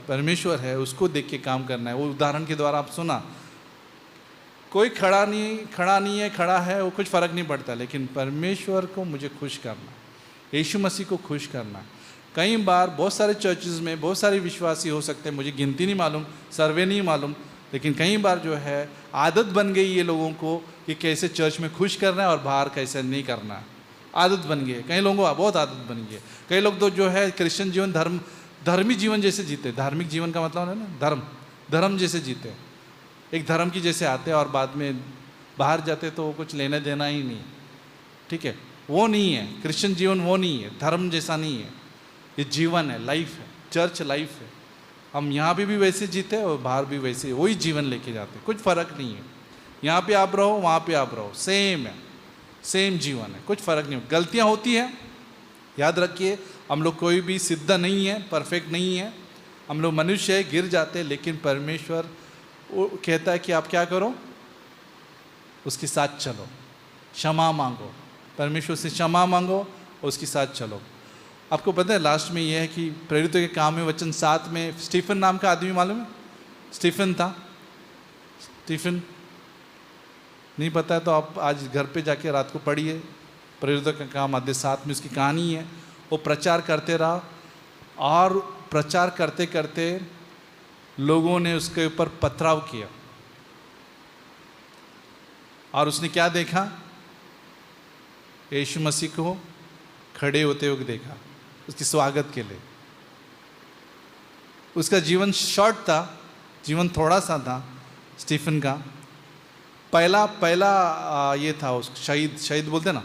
परमेश्वर है, उसको देख के काम करना है। वो उदाहरण के द्वारा आप सुना, कोई खड़ा नहीं है, खड़ा है, वो कुछ फ़र्क नहीं पड़ता, लेकिन परमेश्वर को मुझे खुश करना, यीशु मसीह को खुश करना। कई बार बहुत सारे चर्चेस में बहुत सारे विश्वासी हो सकते हैं, मुझे गिनती नहीं मालूम, सर्वे नहीं मालूम, लेकिन कई बार जो है आदत बन गई ये लोगों को कि कैसे चर्च में खुश करना है और बाहर कैसे नहीं करना है। आदत बन गई है, कई लोगों को बहुत आदत बन गई है। कई लोग तो जो है क्रिश्चियन जीवन धर्मी जीवन जैसे जीते। धार्मिक जीवन का मतलब है ना धर्म जैसे जीते, एक धर्म की जैसे आते हैं और बाद में बाहर जाते तो कुछ लेने देना ही नहीं, ठीक है। वो नहीं है क्रिश्चियन जीवन, वो नहीं है, धर्म जैसा नहीं है। ये जीवन है, लाइफ है, चर्च लाइफ है। हम यहाँ पे भी वैसे जीते हैं और बाहर भी वैसे वही जीवन लेके जाते हैं, कुछ फ़र्क नहीं है। यहाँ पे आप रहो, वहाँ पे आप रहो, सेम है, सेम जीवन है, कुछ फ़र्क नहीं। गलतियाँ होती हैं, याद रखिए। हम लोग कोई भी सिद्ध नहीं है, परफेक्ट नहीं है, हम लोग मनुष्य है, गिर जाते हैं, लेकिन परमेश्वर वो कहता है कि आप क्या करो, उसके साथ चलो, क्षमा मांगो, परमेश्वर से क्षमा मांगो, उसके साथ चलो। आपको पता है लास्ट में ये है कि प्रेरितों के काम में वचन 7 में स्टीफन नाम का आदमी मालूम है? स्टीफन था। स्टीफन नहीं पता है तो आप आज घर पे जाके रात को पढ़िए, प्रेरितों का काम अध्याय 7 में उसकी कहानी है। वो प्रचार करते रहा और प्रचार करते करते लोगों ने उसके ऊपर पथराव किया और उसने क्या देखा? यीशु मसीह को खड़े होते हुए देखा उसके स्वागत के लिए। उसका जीवन शॉर्ट था, जीवन थोड़ा सा था स्टीफन का। पहला ये था उस शहीद बोलते ना,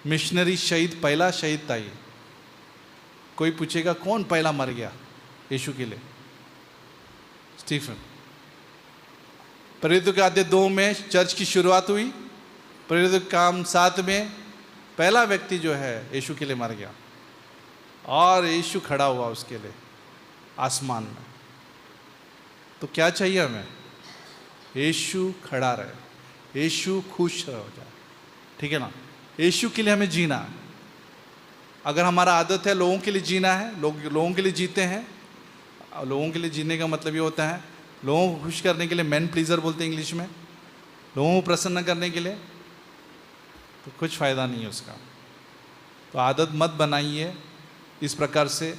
मिशनरी शहीद, पहला शहीद था ये। कोई पूछेगा कौन पहला मर गया यीशु के लिए? स्टीफन। प्रेरितों के अध्याय 2 में चर्च की शुरुआत हुई, प्रेरितों के काम 7 में पहला व्यक्ति जो है यीशु के लिए मर गया और यीशु खड़ा हुआ उसके लिए आसमान में। तो क्या चाहिए हमें? यीशु खड़ा रहे, यीशु खुश हो जाए, ठीक है ना? यीशु के लिए हमें जीना है। अगर हमारा आदत है लोगों के लिए जीना है, लोगों के लिए जीते हैं। लोगों के लिए जीने का मतलब ये होता है लोगों को खुश करने के लिए, मैन प्लीजर बोलते हैं इंग्लिश में, लोगों को प्रसन्न करने के लिए, तो कुछ फ़ायदा नहीं है उसका। तो आदत मत बनाइए इस प्रकार से,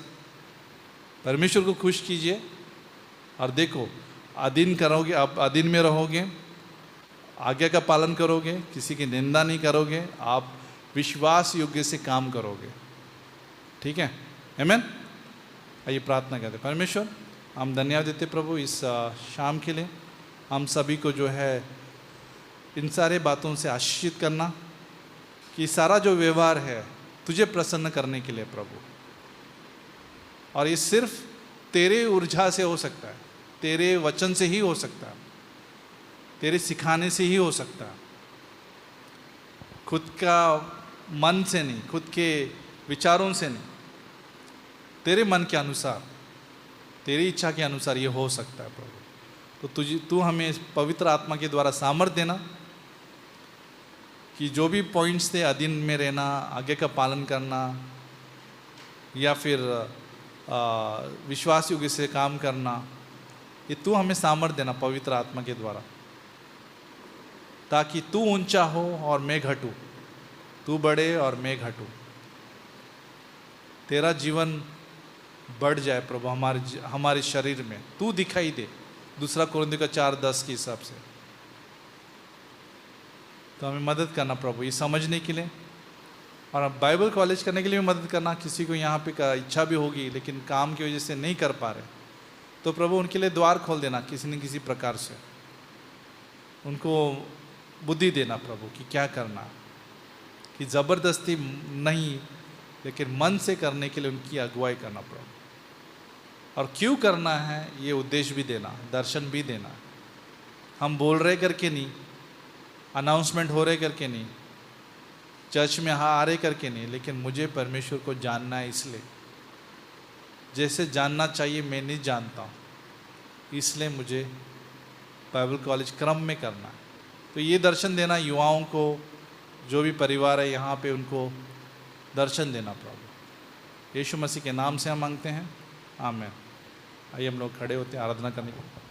परमेश्वर को खुश कीजिए और देखो अधीन करोगे, आप अधीन में रहोगे, आज्ञा का पालन करोगे, किसी की निंदा नहीं करोगे, आप विश्वास योग्य से काम करोगे, ठीक है? आमीन। आइए प्रार्थना करते। परमेश्वर, हम धन्यवाद देते प्रभु इस शाम के लिए। हम सभी को जो है इन सारे बातों से आशीषित करना कि सारा जो व्यवहार है तुझे प्रसन्न करने के लिए प्रभु, और ये सिर्फ तेरे ऊर्जा से हो सकता है, तेरे वचन से ही हो सकता है, तेरे सिखाने से ही हो सकता है, खुद का मन से नहीं, खुद के विचारों से नहीं, तेरे मन के अनुसार, तेरी इच्छा के अनुसार ये हो सकता है प्रभु। तो तू हमें पवित्र आत्मा के द्वारा सामर्थ्य देना कि जो भी पॉइंट्स थे, अधीन में रहना, आगे का पालन करना, या फिर विश्वास योग्य से काम करना, ये तू हमें सामर्थ्य देना पवित्र आत्मा के द्वारा, ताकि तू ऊंचा हो और मैं घटूं, तू बढ़े और मैं घटूं, तेरा जीवन बढ़ जाए प्रभु हमारे शरीर में, तू दिखाई दे। 2 कोरिन्थियों का 4:10 के हिसाब से तो हमें मदद करना प्रभु ये समझने के लिए, और बाइबल कॉलेज करने के लिए भी मदद करना। किसी को यहाँ पे का इच्छा भी होगी लेकिन काम की वजह से नहीं कर पा रहे, तो प्रभु उनके लिए द्वार खोल देना किसी न किसी प्रकार से, उनको बुद्धि देना प्रभु कि क्या करना, कि ज़बरदस्ती नहीं लेकिन मन से करने के लिए उनकी अगुवाई करना प्रभु, और क्यों करना है ये उद्देश्य भी देना, दर्शन भी देना। हम बोल रहे करके नहीं, अनाउंसमेंट हो रहे करके नहीं, चर्च में हाँ आ रहे करके नहीं, लेकिन मुझे परमेश्वर को जानना है, इसलिए जैसे जानना चाहिए मैं नहीं जानता हूँ, इसलिए मुझे बाइबल कॉलेज क्रम में करना है। तो ये दर्शन देना युवाओं को, जो भी परिवार है यहाँ पे, उनको दर्शन देना प्रभु। यीशु मसीह के नाम से हम मांगते हैं, आमीन। आइए हम लोग खड़े होते हैं आराधना करने के लिए।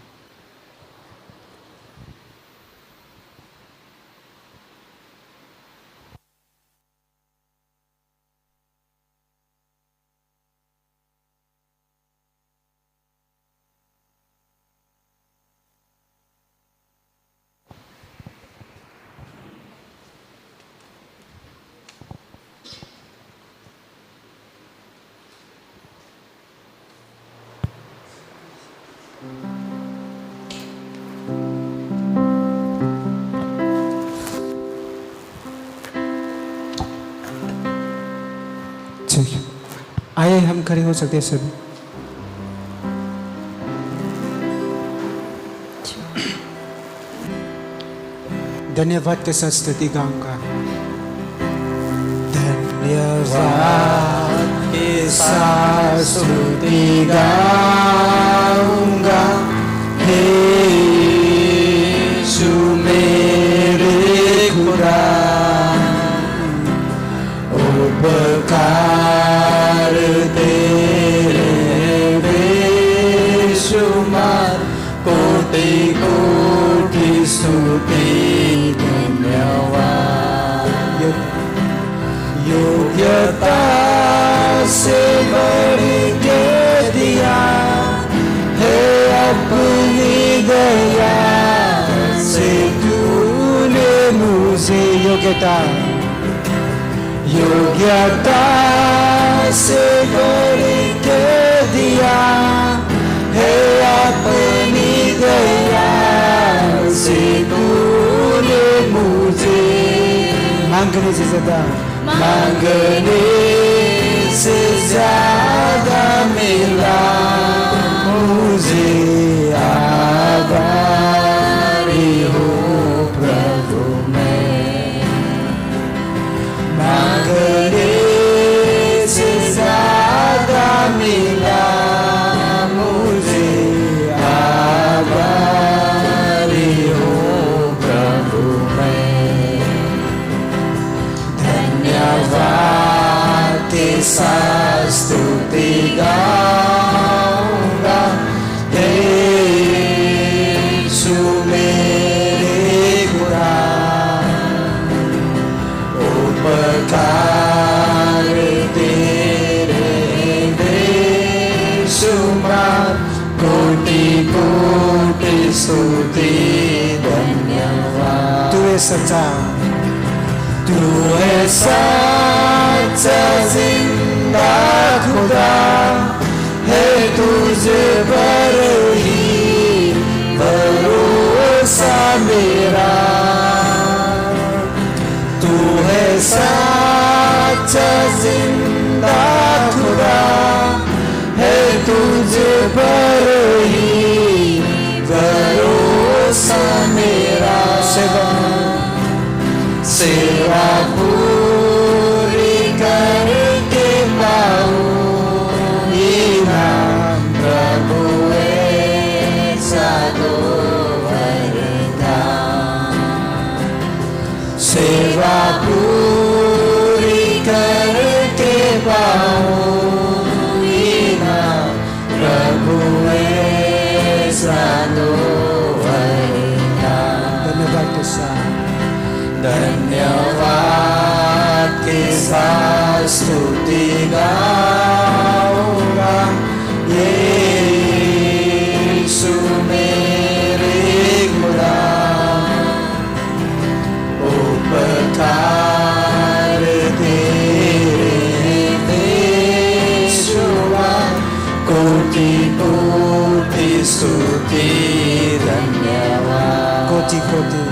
ठीक है, आइए हम खड़े हो सकते हैं सभी। धन्यवाद के साथ स्तुति गाऊंगा। धन्यवाद के साथ स्तुति गाऊंगा, हे योग्यता योग्यता से भर के दिया है अपनी दया से तूने मुझे मांगने से ज्यादा मिला मुझे आभारी हूँ प्रभु मैं मांगने से ज्यादा मिला मुझे आभारी हूँ प्रभु मैं धन्यवाद के साथ स्तुति गाऊंगा यीशु मेरे खुदा उपकार तेरे बेशुमार कोटि कोटि स्तुति धन्यवाद तू है सच्चा तू है सच्चा जिंदा खुदा है तुझे पर ही भरोसा मेरा तू है सच्चा जिंदा खुदा है तुझे पर ही भरोसा मेरा सेवा पूरी करके पाऊं इनाम प्रभु ऐसा दो वरदान सेवा पूरी करके पाऊं इनाम प्रभु ऐसा दो वरदान धन्यवाद के साथ स्तुति गाऊंगा यीशु मेरे खुदा उपकार तेरे बेशुमार कोटि कोटि स्तुति धन्यवाद कोटि कोटि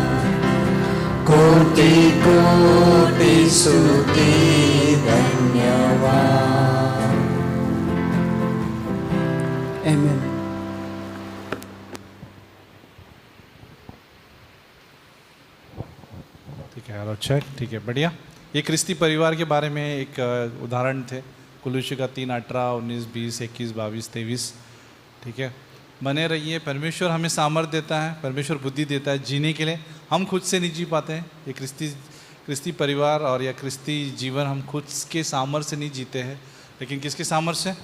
कोटि कोटि स्तुति धन्यवाद आमेन। ठीक है, हेलो चेक, ठीक है, बढ़िया। ये क्रिस्ती परिवार के बारे में एक उदाहरण थे, कुलुस्सी का 3:18, 19, 20, 21, 22, 23। ठीक है, बने रहिए। परमेश्वर हमें सामर्थ्य देता है, परमेश्वर बुद्धि देता है जीने के लिए। हम खुद से नहीं जी पाते हैं। ये क्रिस्ती परिवार और या क्रिस्ती जीवन हम खुद के सामर्थ्य से नहीं जीते हैं, लेकिन किसके सामर्थ्य से?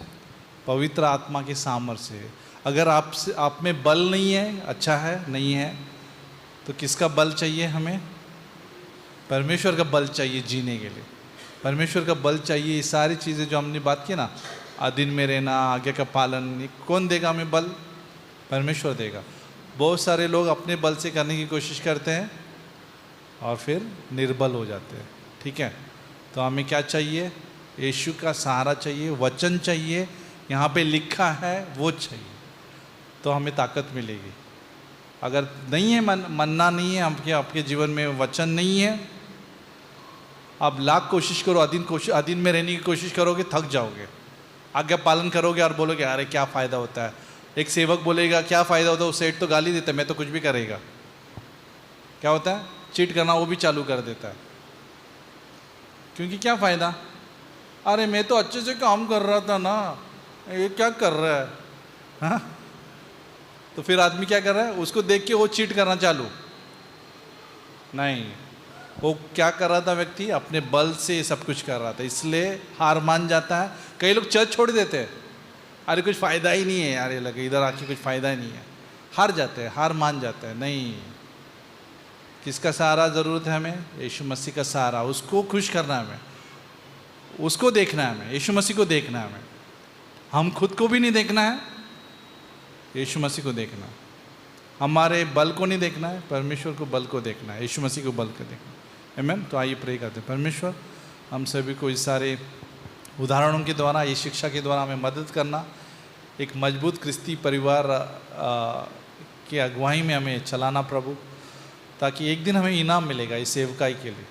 पवित्र आत्मा के सामर्थ्य से। अगर आप में बल नहीं है, अच्छा है, नहीं है, तो किसका बल चाहिए हमें? परमेश्वर का बल चाहिए जीने के लिए। परमेश्वर का बल चाहिए। ये सारी चीज़ें जो हमने बात की ना, दिन में रहना, आज्ञा का पालन, ये कौन देगा हमें बल? परमेश्वर देगा। बहुत सारे लोग अपने बल से करने की कोशिश करते हैं और फिर निर्बल हो जाते हैं। ठीक है, तो हमें क्या चाहिए? यीशु का सहारा चाहिए, वचन चाहिए, यहाँ पे लिखा है वो चाहिए, तो हमें ताकत मिलेगी। अगर नहीं है मनना नहीं है आपके जीवन में, वचन नहीं है, आप लाख कोशिश करो, अधीन में रहने की कोशिश करोगे, थक जाओगे। आज्ञा पालन करोगे और बोलोगे अरे क्या फ़ायदा होता है। एक सेवक बोलेगा क्या फ़ायदा होता है, वो सेठ तो गाली देता है, मैं तो कुछ भी करेगा। क्या होता है? चीट करना वो भी चालू कर देता है, क्योंकि क्या फ़ायदा? अरे मैं तो अच्छे से काम कर रहा था ना, ये क्या कर रहा है? हाँ, तो फिर आदमी क्या कर रहा है? उसको देख के वो चीट करना चालू। नहीं, वो क्या कर रहा था व्यक्ति? अपने बल से सब कुछ कर रहा था, इसलिए हार मान जाता है। कई लोग चर्च छोड़ देते हैं, अरे कुछ फ़ायदा ही नहीं है यार, ये लगे इधर आके कुछ फ़ायदा ही नहीं है, हार जाते हैं, हार मान जाते हैं। नहीं, किसका सहारा ज़रूरत है हमें? यीशु मसीह का सहारा। उसको खुश करना है हमें, उसको देखना है हमें, यीशु मसीह को देखना है हमें। हम खुद को भी नहीं देखना है, यीशु मसीह को देखना है। हमारे बल को नहीं देखना है, परमेश्वर को बल को देखना है, यीशु मसीह को बल को देखना है। आमेन। तो आइए प्रे करते हैं। परमेश्वर, हम सभी को इस सारे उदाहरणों के द्वारा, ये शिक्षा के द्वारा हमें मदद करना, एक मजबूत क्रिस्ती परिवार की अगुवाई में हमें चलाना प्रभु, ताकि एक दिन हमें इनाम मिलेगा इस सेवकाई के लिए,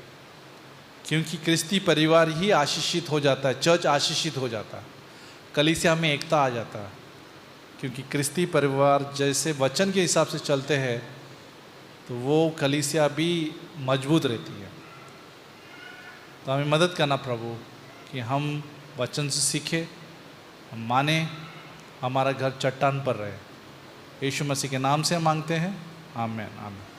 क्योंकि क्रिस्ती परिवार ही आशीषित हो जाता है, चर्च आशीषित हो जाता है, कलीसिया में एकता आ जाता है, क्योंकि क्रिस्ती परिवार जैसे वचन के हिसाब से चलते हैं तो वो कलीसिया भी मजबूत रहती है। तो हमें मदद करना प्रभु कि हम वचन से सीखें, हम माने, हमारा घर चट्टान पर रहे। यीशु मसीह के नाम से हम मांगते हैं, आमीन आमीन।